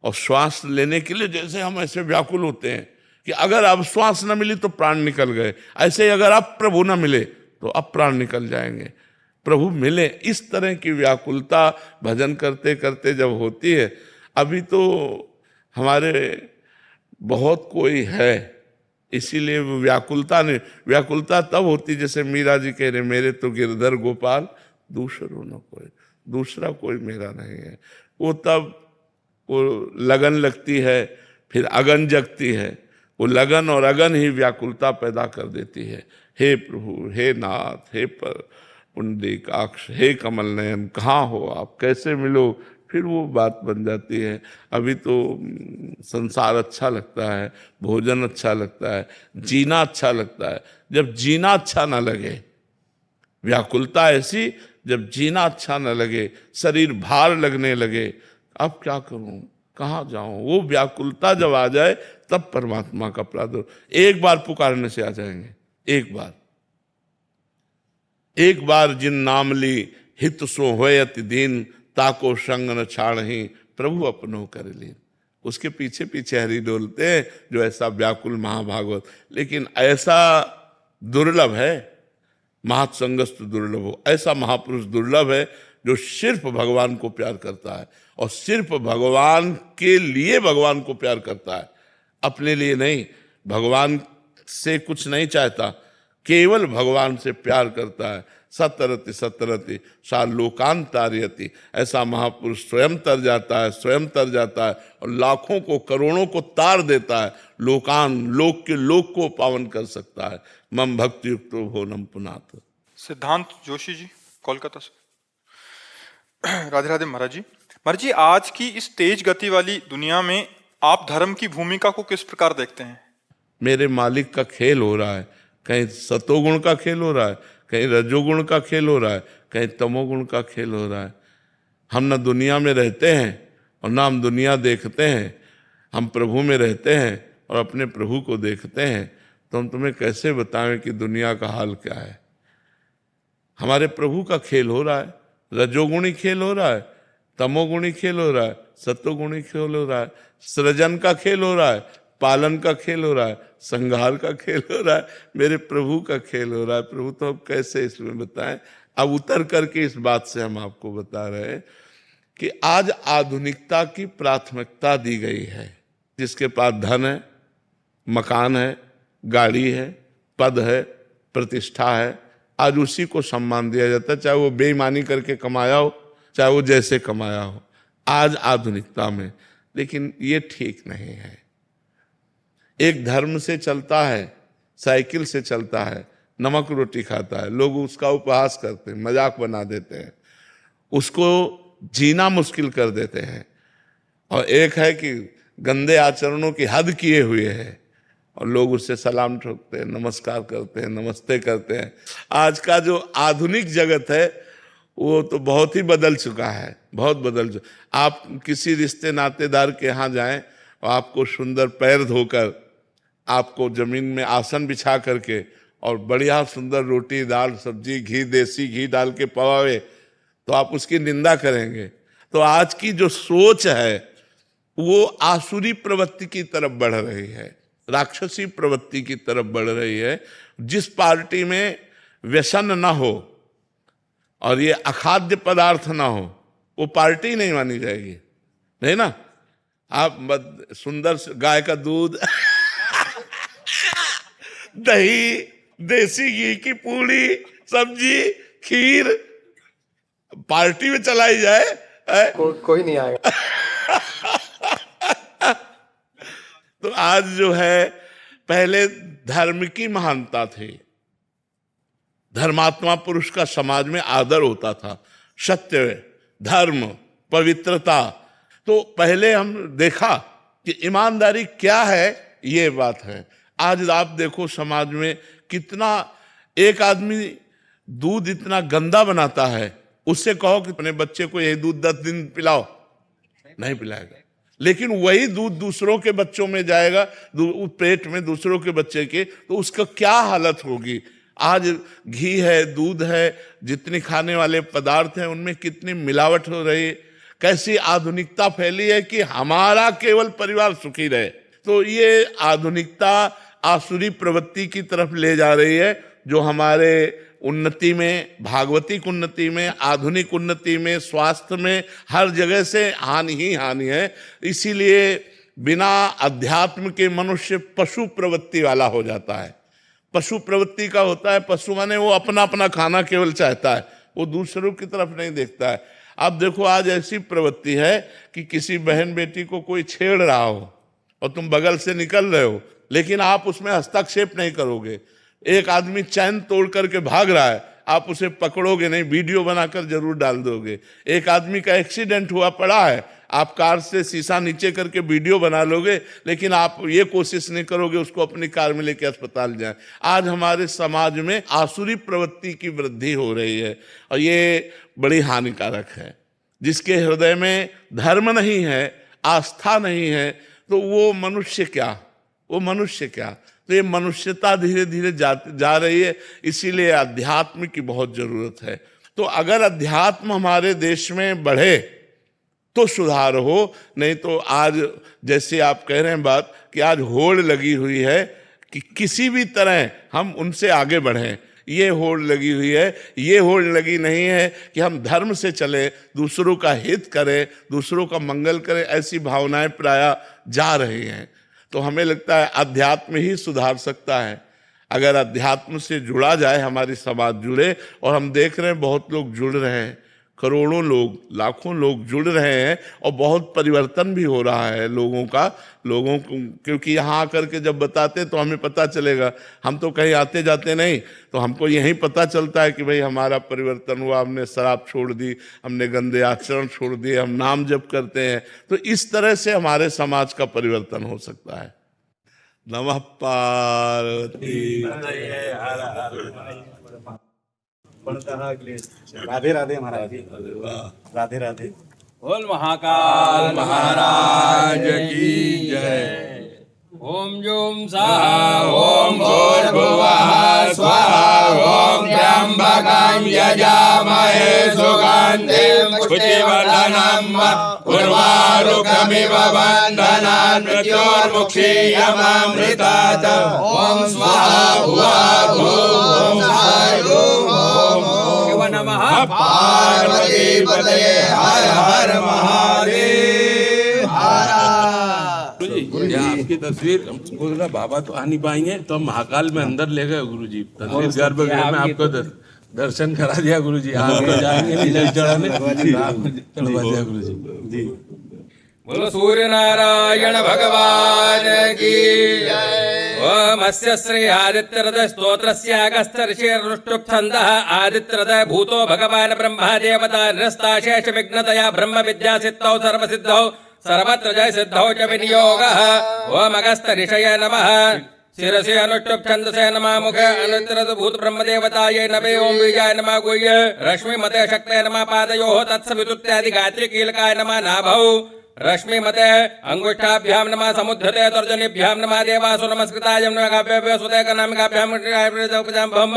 और श्वास लेने के लिए जैसे हम ऐसे व्याकुल होते हैं कि अगर अब श्वास न मिली तो प्राण निकल गए, ऐसे ही अगर अब प्रभु न मिले तो अब प्राण निकल जाएंगे। प्रभु मिले, इस तरह की व्याकुलता भजन करते करते जब होती है। अभी तो हमारे बहुत कोई है, इसीलिए वो व्याकुलता नहीं, व्याकुलता तब होती जैसे मीरा जी कह रहे, मेरे तो गिरधर गोपाल दूसरो न कोई, दूसरा कोई मेरा नहीं है। वो तब वो लगन लगती है, फिर अगन जगती है। वो लगन और अगन ही व्याकुलता पैदा कर देती है। हे प्रभु, हे नाथ, हे पर पुंडरीकाक्ष, हे कमल नयन, कहाँ हो आप, कैसे मिलो, फिर वो बात बन जाती है। अभी तो संसार अच्छा लगता है, भोजन अच्छा लगता है, जीना अच्छा लगता है। जब जीना अच्छा ना लगे, व्याकुलता ऐसी, जब जीना अच्छा न लगे, शरीर भार लगने लगे, अब क्या करूं, कहाँ जाऊं, वो व्याकुलता जब आ जाए तब परमात्मा का प्रादुर्भाव। एक बार पुकारने से आ जाएंगे, एक बार जिन नाम ली हित सो होयत दीन, ताको संग न छाड़ही प्रभु अपनो कर लीन। उसके पीछे पीछे हरि डोलते हैं जो ऐसा व्याकुल महाभागवत। लेकिन ऐसा दुर्लभ है, महत्संगस्त दुर्लभ हो, ऐसा महापुरुष दुर्लभ है जो सिर्फ भगवान को प्यार करता है और सिर्फ भगवान के लिए भगवान को प्यार करता है, अपने लिए नहीं। भगवान से कुछ नहीं चाहता, केवल भगवान से प्यार करता है। सतरति सतरति सा लोकांतार्यति, ऐसा महापुरुष स्वयं तर जाता है, स्वयं तर जाता है और लाखों को करोड़ों को तार देता है। लोक के लोक को पावन कर सकता है। मम भक्ति युक्तो भोनम पुनात। सिद्धांत जोशी जी, कोलकाता से। राधे राधे महाराज जी। महाराज जी, आज की इस तेज गति वाली दुनिया में आप धर्म की भूमिका को किस प्रकार देखते हैं? मेरे मालिक का खेल हो रहा है, कहीं सतोगुण का खेल हो रहा है, कहीं रजोगुण का खेल हो रहा है, कहीं तमोगुण का खेल हो रहा है। हम न दुनिया में रहते हैं और ना हम दुनिया देखते हैं। हम प्रभु में रहते हैं और अपने प्रभु को देखते हैं। तो हम तुम्हें कैसे बताएं कि दुनिया का हाल क्या है। हमारे प्रभु का खेल हो रहा है, रजोगुणी खेल हो रहा है, तमोगुणी खेल हो रहा है, सत्वगुणी खेल हो रहा है, सृजन का खेल हो रहा है, पालन का खेल हो रहा है, संहार का खेल हो रहा है, मेरे प्रभु का खेल हो रहा है। प्रभु तो अब कैसे इसमें बताएं। अब उतर करके इस बात से हम आपको बता रहे हैं कि आज आधुनिकता की प्राथमिकता दी गई है। जिसके पास धन है, मकान है, गाड़ी है, पद है, प्रतिष्ठा है, आज उसी को सम्मान दिया जाता है, चाहे वो बेईमानी करके कमाया हो, चाहे वो जैसे कमाया हो, आज आधुनिकता में। लेकिन ये ठीक नहीं है। एक धर्म से चलता है, साइकिल से चलता है, नमक रोटी खाता है, लोग उसका उपहास करते हैं, मजाक बना देते हैं, उसको जीना मुश्किल कर देते हैं। और एक है कि गंदे आचरणों की हद किए हुए है और लोग उससे सलाम ठोकते हैं, नमस्कार करते हैं, नमस्ते करते हैं। आज का जो आधुनिक जगत है वो तो बहुत ही बदल चुका है, बहुत बदल चुका। आप किसी रिश्ते नातेदार के यहाँ जाएं और आपको सुंदर पैर धोकर, आपको जमीन में आसन बिछा करके और बढ़िया सुंदर रोटी, दाल, सब्जी, घी, देसी घी डाल के पवावे, तो आप उसकी निंदा करेंगे। तो आज की जो सोच है वो आसुरी प्रवृत्ति की तरफ बढ़ रही है, राक्षसी प्रवृत्ति की तरफ बढ़ रही है। जिस पार्टी में व्यसन ना हो और ये अखाद्य पदार्थ ना हो, वो पार्टी नहीं मानी जाएगी, नहीं ना। आप सुंदर गाय का दूध दही, देसी घी की पूड़ी, सब्जी, खीर पार्टी में चलाई जाए, कोई नहीं आएगा। तो आज जो है, पहले धर्म की महानता थी, धर्मात्मा पुरुष का समाज में आदर होता था, सत्य, धर्म, पवित्रता। तो पहले हम देखा कि ईमानदारी क्या है, ये बात है। आज आप देखो समाज में कितना, एक आदमी दूध इतना गंदा बनाता है, उससे कहो कि अपने बच्चे को यही दूध 10 दिन पिलाओ, नहीं पिलाएगा। लेकिन वही दूध दूसरों के बच्चों में जाएगा, पेट में दूसरों के बच्चे के, तो उसका क्या हालत होगी। आज घी है, दूध है, जितने खाने वाले पदार्थ हैं उनमें कितनी मिलावट हो रही है, कैसी आधुनिकता फैली है कि हमारा केवल परिवार सुखी रहे। तो ये आधुनिकता आसुरी प्रवृत्ति की तरफ ले जा रही है, जो हमारे उन्नति में, भागवतिक उन्नति में, आधुनिक उन्नति में, स्वास्थ्य में, हर जगह से हानि ही हानि है। इसीलिए बिना अध्यात्म के मनुष्य पशु प्रवृत्ति वाला हो जाता है। पशु प्रवृत्ति का होता है, पशु माने वो अपना अपना खाना केवल चाहता है, वो दूसरों की तरफ नहीं देखता है। अब देखो आज ऐसी प्रवृत्ति है कि किसी बहन बेटी को कोई छेड़ रहा हो और तुम बगल से निकल रहे हो, लेकिन आप उसमें हस्तक्षेप नहीं करोगे। एक आदमी चैन तोड़ करके भाग रहा है, आप उसे पकड़ोगे नहीं, वीडियो बनाकर जरूर डाल दोगे। एक आदमी का एक्सीडेंट हुआ पड़ा है, आप कार से शीशा नीचे करके वीडियो बना लोगे, लेकिन आप ये कोशिश नहीं करोगे उसको अपनी कार में लेके अस्पताल जाए। आज हमारे समाज में आसुरी प्रवृत्ति की वृद्धि हो रही है और ये बड़ी हानिकारक है। जिसके हृदय में धर्म नहीं है, आस्था नहीं है, तो वो मनुष्य क्या, वो मनुष्य क्या। तो ये मनुष्यता धीरे धीरे जा रही है, इसीलिए अध्यात्म की बहुत जरूरत है। तो अगर अध्यात्म हमारे देश में बढ़े तो सुधार हो, नहीं तो आज जैसे आप कह रहे हैं बात कि आज होड़ लगी हुई है कि किसी भी तरह हम उनसे आगे बढ़ें, ये होड़ लगी हुई है। ये होड़ लगी नहीं है कि हम धर्म से चले, दूसरों का हित करें, दूसरों का मंगल करें, ऐसी भावनाएं प्रायः जा रही हैं। तो हमें लगता है अध्यात्म ही सुधार सकता है। अगर अध्यात्म से जुड़ा जाए, हमारी समाज जुड़े, और हम देख रहे हैं बहुत लोग जुड़ रहे हैं, करोड़ों लोग, लाखों लोग जुड़ रहे हैं और बहुत परिवर्तन भी हो रहा है लोगों को, क्योंकि यहाँ आकर के जब बताते तो हमें पता चलेगा। हम तो कहीं आते जाते नहीं, तो हमको यहीं पता चलता है कि भाई हमारा परिवर्तन हुआ, हमने शराब छोड़ दी, हमने गंदे आचरण छोड़ दिए, हम नाम जप करते हैं। तो इस तरह से हमारे समाज का परिवर्तन हो सकता है। नमः पार्वती। राधे राधे महाराज, राधे राधे। बोल महाकाल महाराज की जय। ओम जूम स्वाहा ओम भूर्भुवः स्वाहा ओम त्र्यंबकं यजामहे सुगंधिं पुष्टिवर्धनम् उर्वारुकमिव बन्धनान् मृत्योर्मुक्षीयमामृतात् ओम स्वाहा भुवः ओम शिव नमः पार्वती पतये हर हर महादेव। गुरुजी आपकी तस्वीर हमको लगा बाबा तो आ नहीं पाएंगे तो हम महाकाल में अंदर ले गए गुरुजी, तस्वीर गर्भगृह में आपको दर्शन करा दिया गुरुजी। आप तो जाएंगे नहीं जल चढ़ाने, चढ़वा दिया गुरुजी। बोलो सूर्य नारायण भगवान की ओम अस्य श्री आदित्य हृदय स्तोत्रस्य अगस्त्य ऋषिर्नुष्टुप् छन्दः आदित्य हृदय भूतो भगवान् ब्रह्मा देवता निरस्ताशेष विघ्नतया ब्रह्म विद्या सिद्धौ सर्वसिद्धौ सर्वत्र जय सिद्धौ च विनियोगः ओम अगस्त्य ऋषये नमः शिरसि अनुष्टुप् छन्दसे नमः मुखे अनुत्तरत भूत ब्रह्म देवतायै नमे ओम बीजाय नमः गुह्य रश्मि मते शक्ते नमः पादयोः तत्सवितुर्यादि गायत्री कीलकाय नमः नाभौ रश्मि मते अंगुष्ठाभ्याम नमः समुद्धते तर्जनीभ्याम नमः देवासु नमस्कृताय नमः गाभ्याभ्यो सुते कनामिकाभ्याम ब्रह्म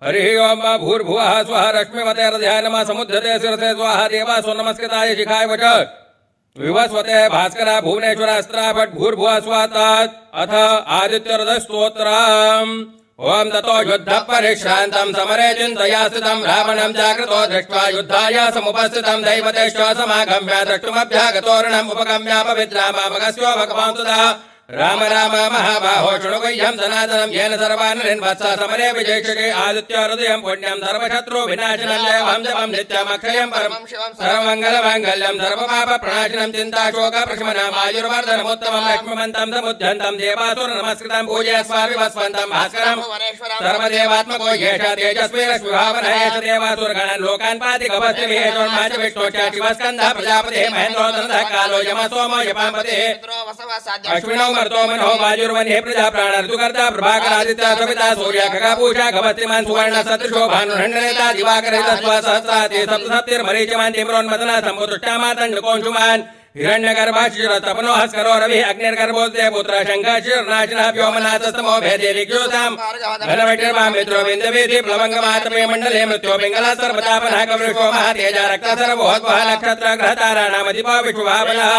हरि ओम भूर्भुवः स्वः रश्मि मते हृदयाय नमः समुद्धते शिरसे स्वाहा देवासु नमस्कृताय शिखाय वच विवस्वते भास्करा भुवनेश्वर अस्त्रा भट भूर्भुवः स्वातात् अथ आदित्य हृदय स्तोत्रम् ओम ततो युद्ध परिश्रांतं समरे चिन्तया स्थितं रावणं जागृतो दृष्ट्वा युद्धाय समुपस्थितं दैवतेश्च समागम्य द्रष्टुमभ्यागतोरणम् उपगम्यापविद्रामामगस्यो भगवान् तदा राम राम महाबाहो शृणु गुह्यं सनातनं येन सर्वान् वत्सः समरे विजयिष्यते आदित्य हृदयं पुण्यं सर्वशत्रु विनाशनं जयं जपं नित्यमक्षयं परमं शिवं सर्वमङ्गलमाङ्गल्यं सर्वपापप्रणाशनं चिन्ताशोकप्रशमनम् आयुर्वर्धनमुत्तमं लक्ष्मीमन्तं समुद्यन्तं देवासुर नमस्कृतं पूजयस्वामि वस्वन्तं भास्करं सर्वदेवात्मको येष तेजस्वी रश्मिभावनः एष देवासुरगणान् लोकान् पाति गभस्तिमेषोन्माच विष्णो च शिवस्कन्धः प्रजापतिः महेन्द्रो धनधः कालो यमः सोमो यपापतिः अश्विनौ मर्तो मनो वायुर्वन्ये प्रजा प्राण ऋतुकर्ता प्रभाकरादित्य सविता सूर्य खगा पूषा गभस्तिमान् सुवर्ण सदृशो भानुर्हण्डनेता दिवाकरहित स्वसहस्राति सप्तसप्तिर्मरीचिमान् तिम्रोन्मदनः सम्भुतुष्टामातण्डकोऽंशुमान् हिरण्यगर्भाशिर तपनो हस्करो रविः अग्निर्गर्भोदय पुत्र शङ्खशिरनाशिनः व्योमनाथस्तमो भेदे विज्ञोताम् घनवटिर्वा मित्रो विन्दवीति प्लवङ्गमातमे मण्डले मृत्यो पिङ्गलः सर्वतापनः कवृषो महातेजा रक्तसर्वोद्वः नक्षत्र ग्रहताराणामधिपो विश्वभावनः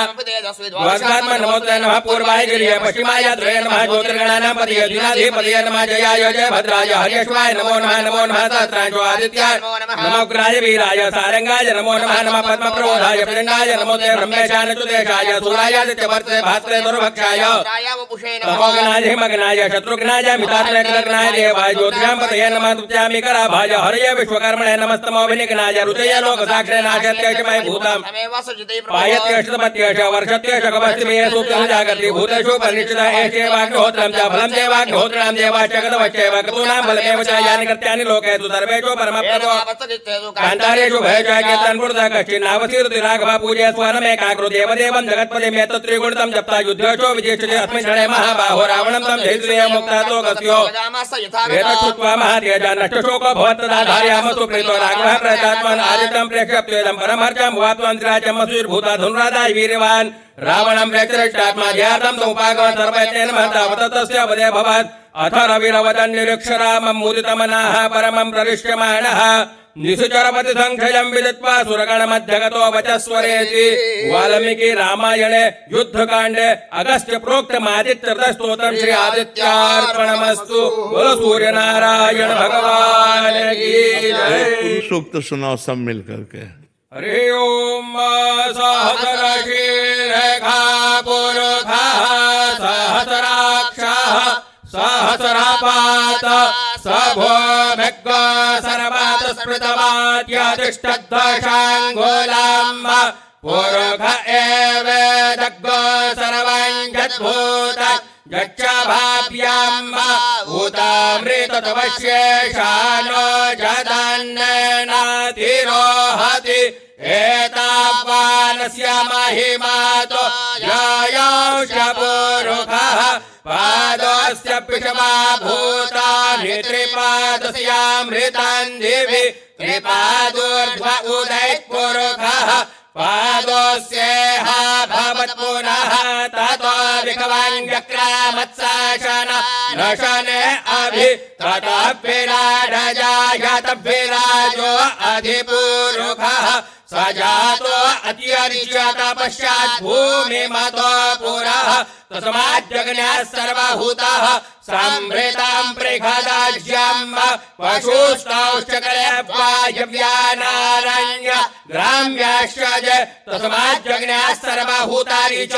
वस्तात्म नमोते नमः पूर्वाय गिरिये पश्चिमाय द्वये नमः ज्योतिर्गणानां पदये द्विनाधिपतये नमः जयाय जय भद्राय हर्यश्वाय नमो नमः सहस्रांशो आदित्याय नमो उग्राय वीराय सारंगाय नमो नमः पद्मप्रबोधाय प्रचण्डाय नमो ते ब्रह्मेशाय चतुर्देशाय सूरायादित्य वर्ते भास्करे दुर्भक्षाय तमोगनाय हिमगनाय शत्रुघ्नाय मितात्मग्नाय देवाय ज्योतिषां पतये नमः तुभ्यामिकराभाय हरये विश्वकर्मणे नमस्तमोभिनिघ्नाय रुचये लोकसाक्षिणे नाशत्यशमय भूतं पायत्यष्टपत्यश वर्षत्यश गभस्तिमेय सूक्तं जागर्ति भूतेषु परिनिष्ठितः एषेवाग्निहोत्रं च फलं देवाग्निहोत्राणां देवाश्च गतवश्चैव क्रतूनां फलमेव च यानि कृत्यानि लोकेषु सर्वेषु परमप्रभो कान्तारेषु भयजाग्यतन्पुरतः कश्चिन्नावसीरुति राघवः पूजय स्वनमेकाग्रो देवदेवं जगत्पतिमेतत्त्रिगुणितं जप्ता युद्धेषु विजेष्यते अस्मिन् क्षणे महाबाहो रावणं तं जयित्रिय मुक्तातो गस्यो एतच्छ्रुत्वा महातेजा नष्टशोको भवत्तदा धारयामसु प्रीतो राघवः प्रजात्मन् आदित्यं प्रेक्ष्यप्येदं परमहर्षं भुवात्मन्त्राजमसुर्भूता धनुराधाय वीर्यवान् रावणं प्रेक्षरिष्टात्मा ध्यातं समुपागमन् सर्वयत्नेन महतावततस्य वदे भवत् अथ रविरवदन् निरीक्षरामं मुदितमनाः परमं प्ररिष्यमाणः निशुचरपति संख्ययं विदित्वा सुरगणमध्यगतो वचस्वरेति वाल्मीकि रामायणे युद्धकाण्डे अगस्त्य प्रोक्तमादित्य हृदय स्तोत्रं श्री आदित्यार्पणमस्तु। बोलो सूर्य नारायण भगवान की जय। सूक्त सुनाओ सब मिल करके। हरि ओम सहस्रशीर्षा पुरुषः सहस्राक्षः सहस्रपात सभोमिग् सर्वात् स्मृतवाद्यतिष्ठद्वशाङ्गुलम् पुरुष एवेदग् सर्वं यद्भूत यच्च भाव्यम् उतामृततवश्येषानो जदन्नेनातिरोहति एतावानस्य महिमातो यायांश पुरुषः पादोऽस्य पिषमा भूतानि त्रिपादस्यामृतं दिवि त्रिपादोर्ध्व उदयपुरुषः पादोऽस्येह भव पुनः ततो विकवान् व्यक्रामत्साशन नशने अभि ततः विराडजायत विराजो अधिपुरुषः सजातो अत्यरिष्यत पश्चात् भूमिमतो पुरः तस्माज्जज्ञः सर्वभूतः सम्भृतां पृषदाज्यम् पशुस्तौश्चक्रे वायव्यानारण्य ग्राम्याश्च तस्माज्जज्ञः सर्वभूतानि च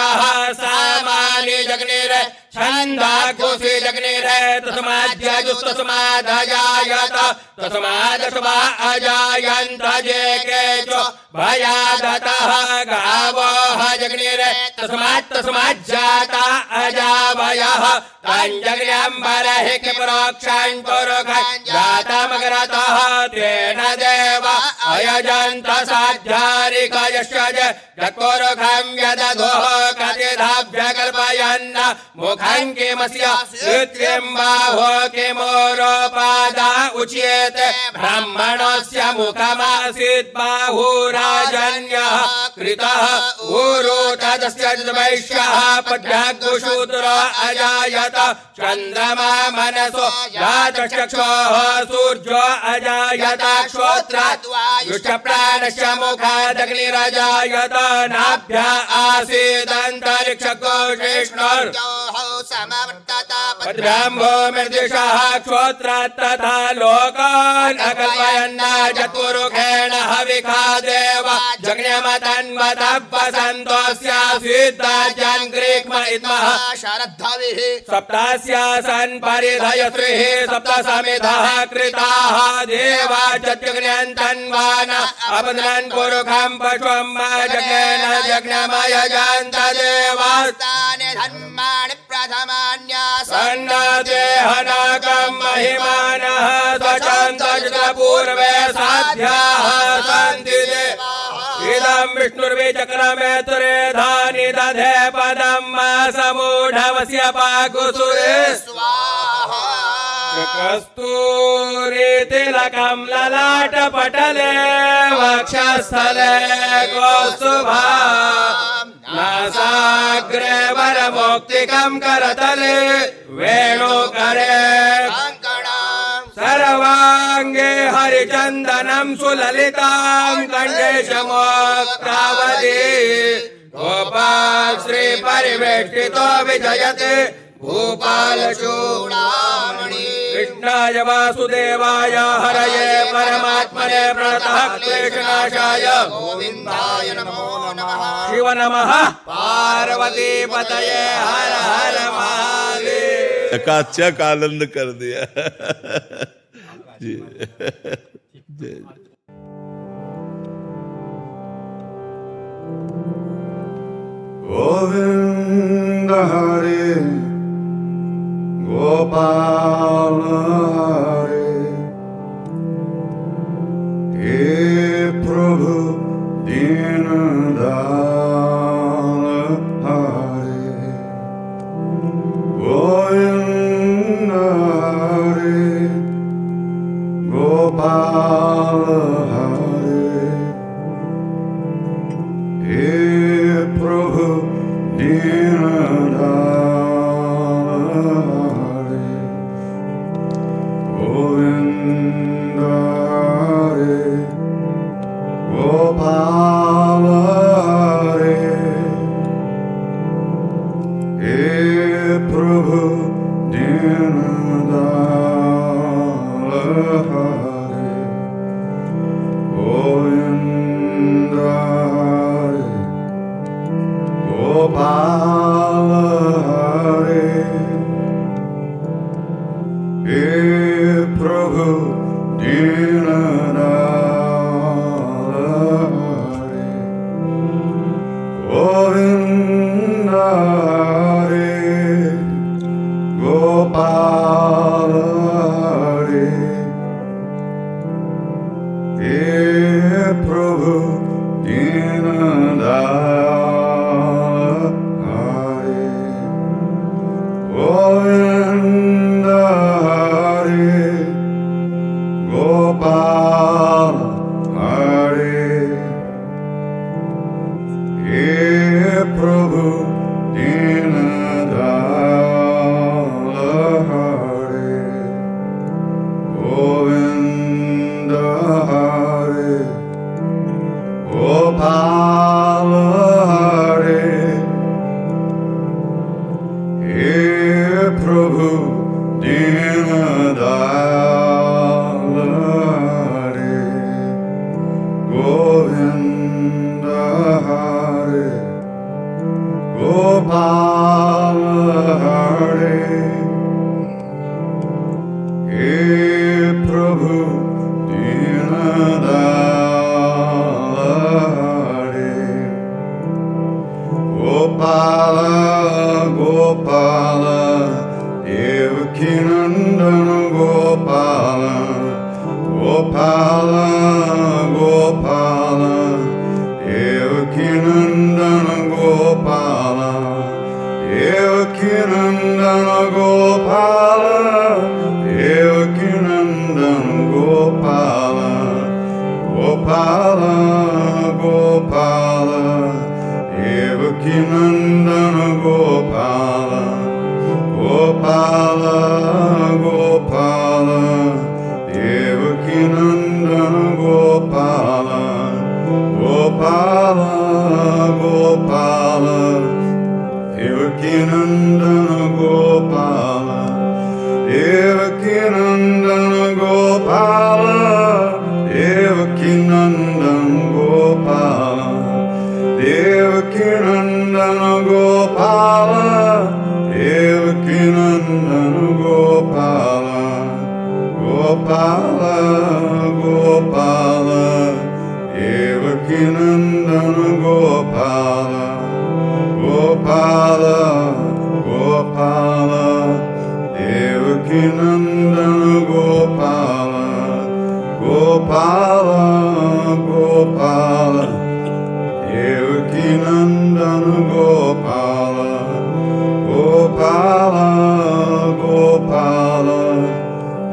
सामानि जग्निर छन्दाकुसि जग्निर तस्माद्यजुस्तस्मादजायत तस्मादश्वा अजायन्त जे केचो भयादतः गावः जग्निर तस्माज्जाता अजावयः तञ्जग्न्यम्बरः किपरोक्षान् पुरुषान् जातमग्रतः तेन देव अयजन्त साध्यारिकयश्च जत्पुरुषं यदधोः कतिधाभ्यकल्पयन् मुखं किमस्य कृत्रिं बाहो किमोरोपादा उच्यते ब्राह्मणस्य मुखमासीत् बाहुराजन्यः कृतः ऊरो तदस्य वैश्यः पद्भ्याग्शूद्रो अजायत चन्द्रमा मनसो जातचक्षुः सूर्यो अजायत श्रोत्रात् युष्टप्राणस्य मुखादग्निरजायत नाभ्या आसीदन्तरिक्षकोशिष्णुर् पद्भ्याम्भो मृदिशः श्रोत्रात् तथा लोकान् अकल्पयन् चतुरुखेण हविखा देव जज्ञमतन्मतः वसन्तोऽस्यासीद्दाज्यान् ग्रीक्म इद्मः शरद्धविः सप्तास्यासन् परिधयश्रीः सप्त समिधः कृताः देवा चत्यग्न्यन्तन्वान अपदनन् पुरुषं पशुं जज्ञेन जज्ञमयजन्त देवास्तानि धर्माणि प्रथमान्यासन्नदेहनाकं महिमानः स्वचन्तपूर्वे साध्याः सन्ति इदं विष्णुर्विचक्रमे तुरे धानि दधे पदं समूढवस्य पाकुसुरे स्वाहा कस्तूरितिलकं ललाटपटले वक्षस्थले कौस्तुभा नासाग्रे वरमौक्तिकं करतले वेणुकरे सर्वांगे हरिचंदनं सुललितां कंठे शमोक्तावती गोपाल श्री परिवेष्टितो विजयते भूपाल चूड़ामणि कृष्णाय वासुदेवाय हरये परमात्मने प्रणतः क्लेशनाशाय गोविन्दाय नमो नमः शिव नमः पार्वती पतये हर हर महादेव। चकाचक आनंद कर दिया जी। गोविंद हरे गोपाल हरे हे प्रभु दीनदयाल हरे गोविंद हरे गोपाल हरे हे प्रभु दीनदयाल गोविंद हरे गोपाल हरे हे प्रभु दीनदयाल हरे गोविंद हरे गोपाल हरे हे प्रभु दीनदयाल हरे गोविंद हरे गोपाल हरे हे प्रभु दीनदयाल हरे गोविंद हरे गोपाल हरे हे प्रभु Hare. He Prabhu Dinadare. Gopala, Gopala, Devakinandana Gopala, Gopala, Gopala, Devakinandana Gopala, Devakinandana Gopala, Devakinandana Gopala, Gopala, Gopala, Devakinandana Gopala, Gopala, Gopala, Devakinandana Gopala, Gopala, Gopala, Devakinandana Gopala, Devakinandana Gopala, Devakinandana Gopala, Devakinandana Gopala, Devakinandana Gopala, Gopala, Gopala, Devakinandana Gopala, Gopala, Gopala, Devakinandana Gopala, Gopala, Gopala, Devakinandana Gopala, Gopala, Gopala,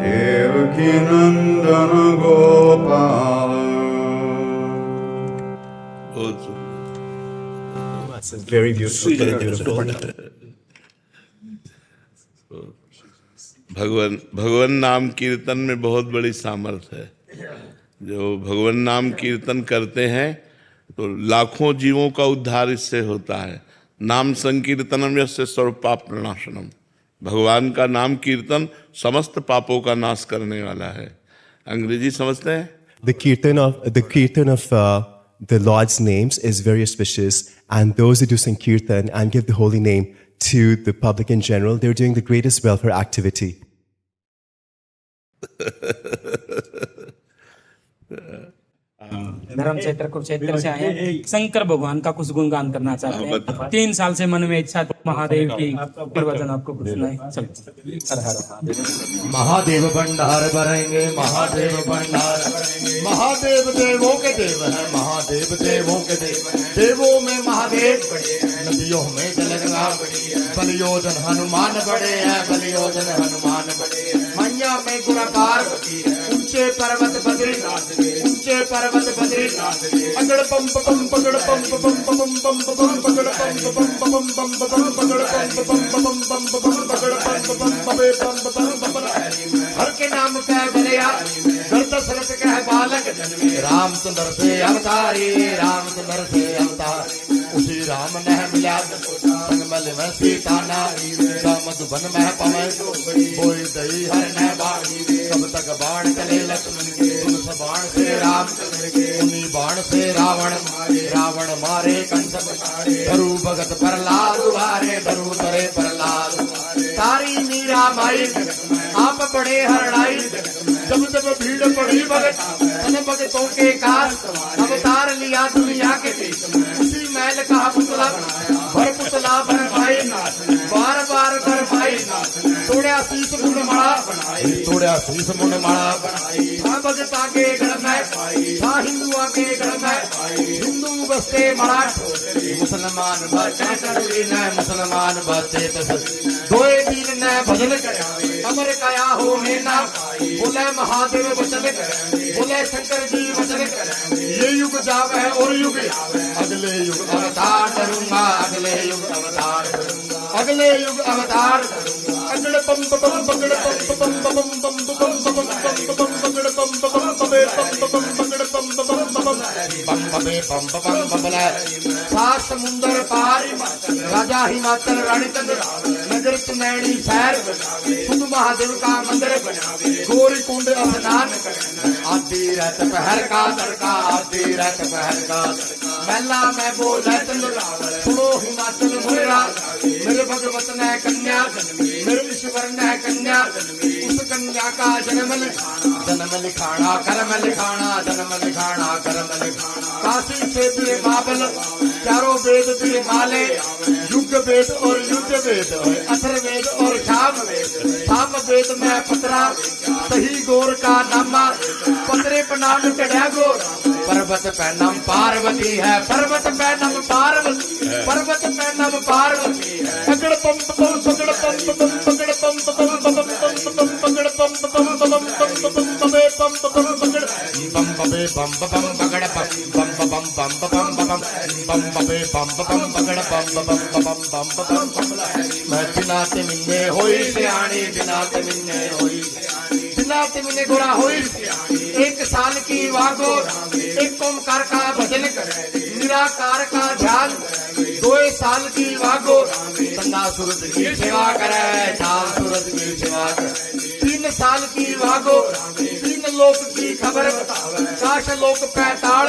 Devakinandana Gopala. Very beautiful. Very beautiful. भगवान नाम कीर्तन में बहुत बड़ी सामर्थ्य है। जो भगवान नाम कीर्तन करते हैं तो लाखों जीवों का उद्धार इससे होता है। नाम संकीर्तनम यस्य सर्व पाप प्रणाशनम। भगवान का नाम कीर्तन समस्त पापों का नाश करने वाला है। अंग्रेजी समझते हैं? The kirtan of the Lord's names is very auspicious, and those who do sing kirtan and give the holy name to the public in general, they're doing the greatest welfare activity. धर्म क्षेत्र कुरुक्षेत्र से आए हैं। शंकर भगवान का कुछ गुणगान करना चाहते हैं। 3 साल से मन में इच्छा महादेव की प्रवचन आपको कुछ नहीं। महादेव भंडार भरेंगे, महादेव भंडार भरेंगे। महादेव देवों के देव है, महादेव देवों के देव है। देवों में महादेव बड़े हैं, नदियों में जलगंगा बड़ी है। बलियोजन हनुमान बड़े हैं, बलियोजन हनुमान बड़े हैं। मैया में गुणा पार्वती है, ऊंचे पर्वत बद्रीनाथ के, ऊंचे पर्वत बद्रीनाथ के। अगड़ पम पम पगड़ पम पम पम पम पम पगड़ पम पम पम पम पम पगड़ पम पम पम पम पगड़ पम पम पबे पम पम हर के नाम कह बलिया घर दशरथ कह बालक जन्मे। रामचंद्र से अवतारी, रामचंद्र से अवतारी। उसी राम ने मिला संगमल में सीता नारी। मधुबन में पवे बोई दई हर न बाड़ी। कब तक बाण चले लक्ष्मण के, उस बाण से रामचंद्र के। उन्हीं बाण से रावण मारे, रावण मारे कंस बसारे। धरु भगत प्रहलाद उबारे, धरु तरे प्रहलाद उबारे। तारी मीरा माई आप बड़े हरणाई। जब जब भीड़ पड़ी भगत तन भगतों के काज। अवतार लिया दुनिया के बीच में, उसी मैल का पुतला भर पुतला भर भाई। बार बार भर भाई तोड़ा शीश मुंड माड़ा बनाई, तोड़ा शीश मुंड माड़ा बनाई। था भगत आगे गढ़ में, था हिंदू आगे गढ़ में। हिंदू बसते मराठ, मुसलमान बचे तस्वीर न, मुसलमान बचे तस्वीर। दोए दीन न भजन करावे, अमर कया हो मेना। बोले महादेव वचन करावे, बोले शंकर जी वचन करावे। ये युग जावे और युग आवे, अगले युग अवतार करूंगा, अगले युग अवतार करूंगा, अगले युग अवतार करूंगा। अगड़ पम पम पगड़ पम पम पम पम पम पम पम पम पगड़ पम पम पबे पम पम पगड़ पम पम पम पम पबे पम पम पबला। सात समुंदर पार राजा हिमाचल रणचंद्र नगर सुनैनी शहर सुध महादेव का मंदिर बनावे। गौरी कुंड स्नान आधी रात पहर का तड़का, आधी रात पहर का तड़का। मेला में बोले चंद्र सुनो हिमाचल मुरा मेरे भगवत ने कन्या मेरे ईश्वर ने कन्या उस कन्या का जन्म लिखाना कर्म लिखाना जन्म लिखाना कर्म लिखाना काशी से भी बाबल चारों वेद भी माले युग वेद और युद्ध वेद अथर्ववेद और साम वेद में पतरा सही गौर का नामा पतरे पर नाम चढ़ा गोर पर्वत पे नाम पार्वती है पर्वत पे नाम पार्वती पर्वत पे नाम पार्वती पकड़ पम पम पकड़ पम पम पकड़ पम पम पम पकड़ पम पम पम पकड़े पम पम पकड़ पम पबे पम पम पकड़ पम पम पम पम पम बे पम पम पकड़ पम पम पम मैं बिना तिमिने होई सियाणी बिना तिमिने होई बिना तिमिने गोरा होई एक साल की वागो एक ओमकार का भजन कर निराकार का ध्यान 2 साल की वागो तन्ना सूरज की सेवा करे चाल सूरज की सेवा करे 3 साल की वागो 3 लोक की खबर बतावे काश लोक पैताल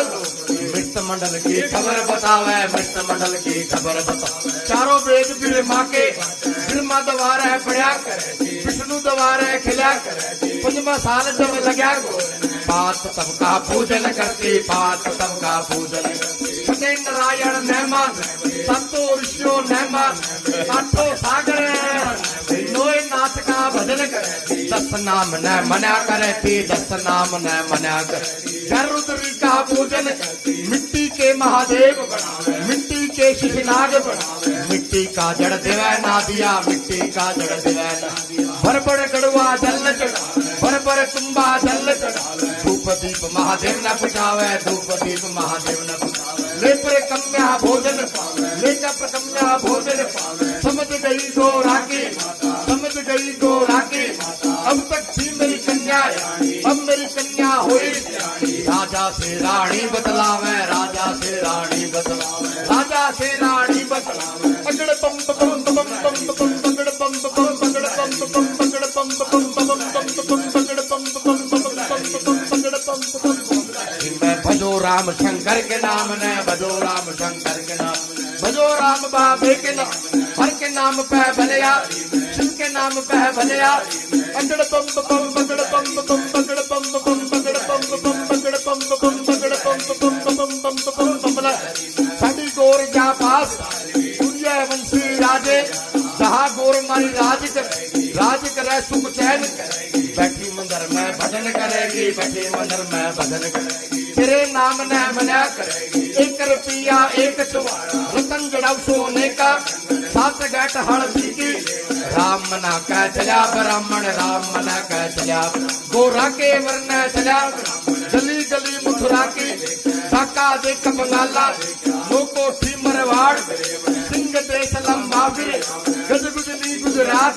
मृत मंडल की खबर बतावे मृत मंडल की खबर बतावे चारों वेद भी माँ के ब्रह्मा द्वार है पढ़ा करे विष्णु द्वार है खिला करे 5वां साल जब लगा पात सबका पूजन करती पात सबका पूजन सत्य नारायण नेमा संतो ऋषियों नेमा आठों सागर नोए नाथ का भजन करे 10 नाम न मना करती 10 नाम न मना करे रुद्री का पूजन मिट्टी के महादेव मिट्टी के शिशनाग मिट्टी का जड़ देवा ना दिया मिट्टी का जड़ देवा ना भर बड़ गड़वा जल चढ़ा भर भर तुम्बा जल चढ़ा धूप दीप महादेव न बुझावे धूप दीप महादेव न बुझावे ले पर कन्या भोजन ले का कन्या भोजन समझ गई गो राखी समझ गई गो राखी अब तक थी मेरी कन्या अब मेरी कन्या हुई राजा से रानी बदलावे राजा से रानी बदलावे राजा से रानी बदलावे पकड़ पम पम पम पम पम पकड़ पम पम पकड़ पम पम पकड़ पम पम पम पकड़ पम पम पकड़ पम मैं भजो राम शंकर के नाम ने भजो राम शंकर के नाम भजो राम बाबे के नाम हर के नाम पे भलिया शिव के नाम पे भलिया पकड़ पम पम पकड़ पम पम पकड़ पम पम पकड़ पम पम पकड़ पम पम पकड़ पम पम पम पम साडी गोर जा पास सूर्य वंशी राजे जहाँ गोर मारी राज करे सुख चैन बैठी मंदिर में भजन करेगी बैठी मंदिर में भजन करेगी तेरे नाम ने मना करेगी 1 रुपया 1 चुवारा रतन जड़ाव सोने का 7 गैट हल्दी की राम मना कह चला ब्राह्मण राम मना कह चला गोरा के वर्ण चला गली गली मथुरा की ढाका देख बंगाला लोको थी मरवाड़ सिंह देश लंबा फिरे गजगुजनी गुजरात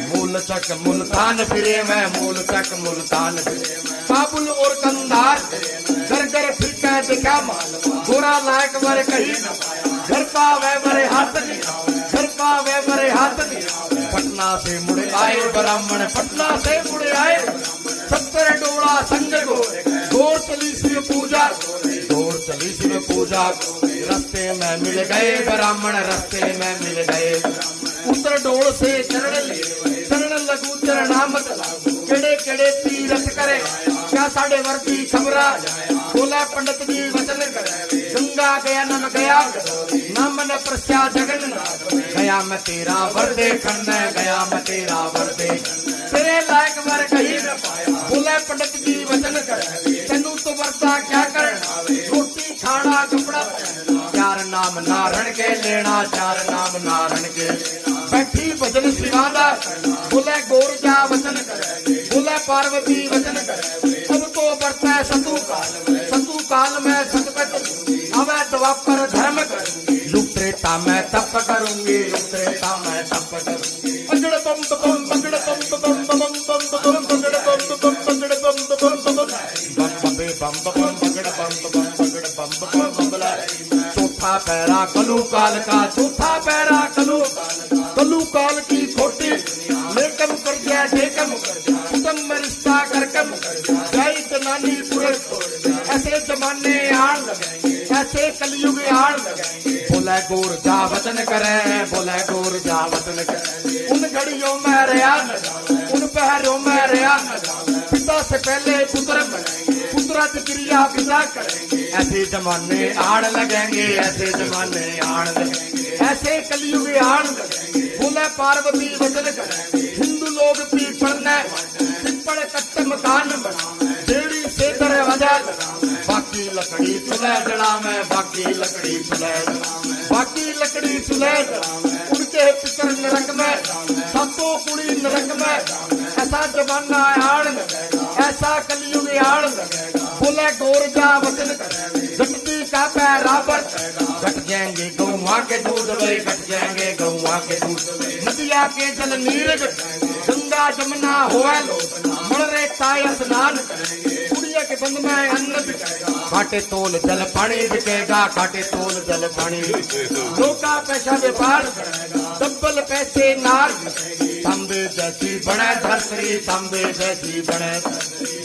मूल चक मुल्तान फिरे मैं मूल चक मुल्तान फिरे काबुल और कंधार घर घर फिर कह दिखा गोरा लायक वर कहीं घर पावे मरे हाथ घर पावे मरे हाथ पटना से मुड़े आए ब्राह्मण पटना से मुड़े आए 70 डोला संग गोर चली शिव पूजा गोर चली शिव पूजा रास्ते में मिल गए ब्राह्मण रास्ते में मिल गए उत्तर डोल से चरण लगू चरणामत केड़े केड़े तीरथ करे क्या साढ़े वर्दी खबरा बोला पंडित जी वचन करे गंगा गया नम गया नाम न प्रस्या जगन गया मैं तेरा वर देखन गया मैं तेरा वर देख तेरे लायक वर कहीं न पाया बोले पंडित जी वचन करे तेनू तो वर्ता क्या कर रोटी खाना कपड़ा 4 नाम नारण के लेना 4 नाम नारण के बैठी भजन शिवादा बोले गोर जा वचन करे बोले पार्वती वचन करे सबको बढ़ता है सतु काल में सतपत अवै द्वापर धर्म कर युग त्रेता में तप करूंगी युग त्रेता में तप करूंगी पकड़ पम पम पकड़ पम पम पम पम पम पकड़ पम पम पकड़ पम पम पम बम बे बम पम पकड़ पम पम पकड़ पम पम बला चौथा पैरा कलू काल का चौथा पैरा कलू काल की खोटी लेकम कर दिया देखम कुटुंब में रिश्ता करकम जय जनानी पुरख ऐसे जमाने आन लगेंगे, ऐसे कलयुग आन लगेंगे। बोले गोर जा वतन करें, बोले गोर जा वतन करें। उन घड़ियों में रहा न जावे, उन पहरों में रहा न जावे। पिता से पहले पुत्र बनेंगे, पुत्र की क्रिया पिता करेंगे। ऐसे जमाने आन लगेंगे, ऐसे जमाने आन लगेंगे, ऐसे कलयुग आन लगेंगे। बोले पार्वती वचन करेंगे, हिंदू लोग पीपल कट्ट मकान बनावे, बेड़ी से दरवाजा लगावे। बाकी लकड़ी चूल्हे जलावे, बाकी लकड़ी चूल्हे जलावे, बाकी लकड़ी चूल्हे जलावे। उनके पितर नरक में, सातों कुड़ी नरक में। ऐसा जमाना आन लगेगा, ऐसा कलयुग आन लगेगा। बोले गोर जा वचन करेंगे, गटती का पैराबर घट जाएंगे गौवा के दूध वे, घट जाएंगे गौवा के दूध वे। नदिया के जल नीर घटेंगे, गंगा जमुना होए लोटना। मर ताय स्नान करेंगे, कुड़िया के बंद में अन्न बिकेगा। काटे तोल जल पानी बिकेगा, काटे तोल जल पानी। लोका पैसा व्यापार करेगा, डब्बल पैसे नार बिकेगी। तांबे जैसी बने धरती, तांबे जैसी बने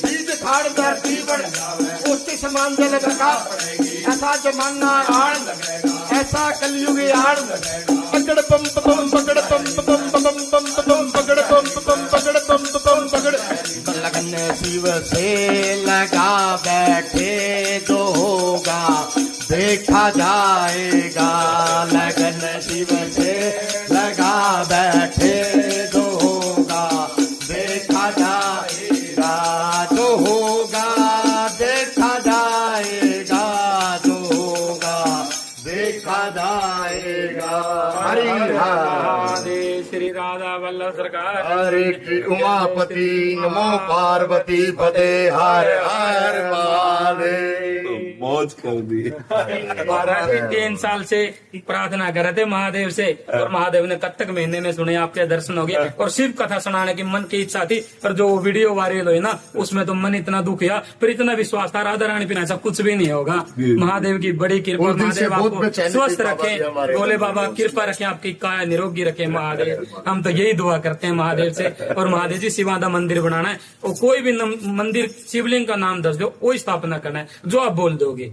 बीज खाड़ धरती बढ़ जावे, उसके समान जल बका पड़ेगी। ऐसा जमाना आन लगेगा, ऐसा कलयुग आन लगेगा। पकड़ पम पम पकड़ पम पम पम पम पम पकड़ पम पम पकड़ पम पम पकड़। लगन शिव से लगा बैठे जो होगा देखा जाएगा। लगन शिव से लगा बैठे जो होगा देखा जाएगा, जो होगा देखा जाएगा, जो होगा देखा जाएगा। हरि हरे श्री राधा वल्लभ सरकार हरे की उमापति नमो पार्वती पते हर हर महादेव। मौज कर दी। महाराज जी 3 साल से प्रार्थना कर रहे थे महादेव से, और महादेव ने कत्तक महीने में सुने, आपके दर्शन हो गया। और शिव कथा सुनाने की मन की इच्छा थी, पर जो वीडियो वायरल हुई ना उसमें तो मन इतना दुख हुआ, पर इतना विश्वास था राधा रानी बिना ऐसा कुछ भी नहीं होगा। महादेव की बड़ी कृपा, महादेव आपको स्वस्थ रखे, भोले बाबा कृपा रखे, आपकी काया निरोगी रखे महादेव। हम तो यही दुआ करते हैं महादेव से। और महादेव जी शिवादा मंदिर बनाना है, और कोई भी मंदिर शिवलिंग का नाम दस दो, वही स्थापना करना है जो आप बोल दोगे।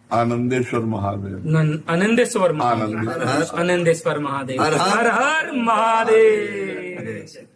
आनंदेश्वर महादेव, आनंदेश्वर महादेव, आनंदेश्वर महादेव, हर हर महादेव।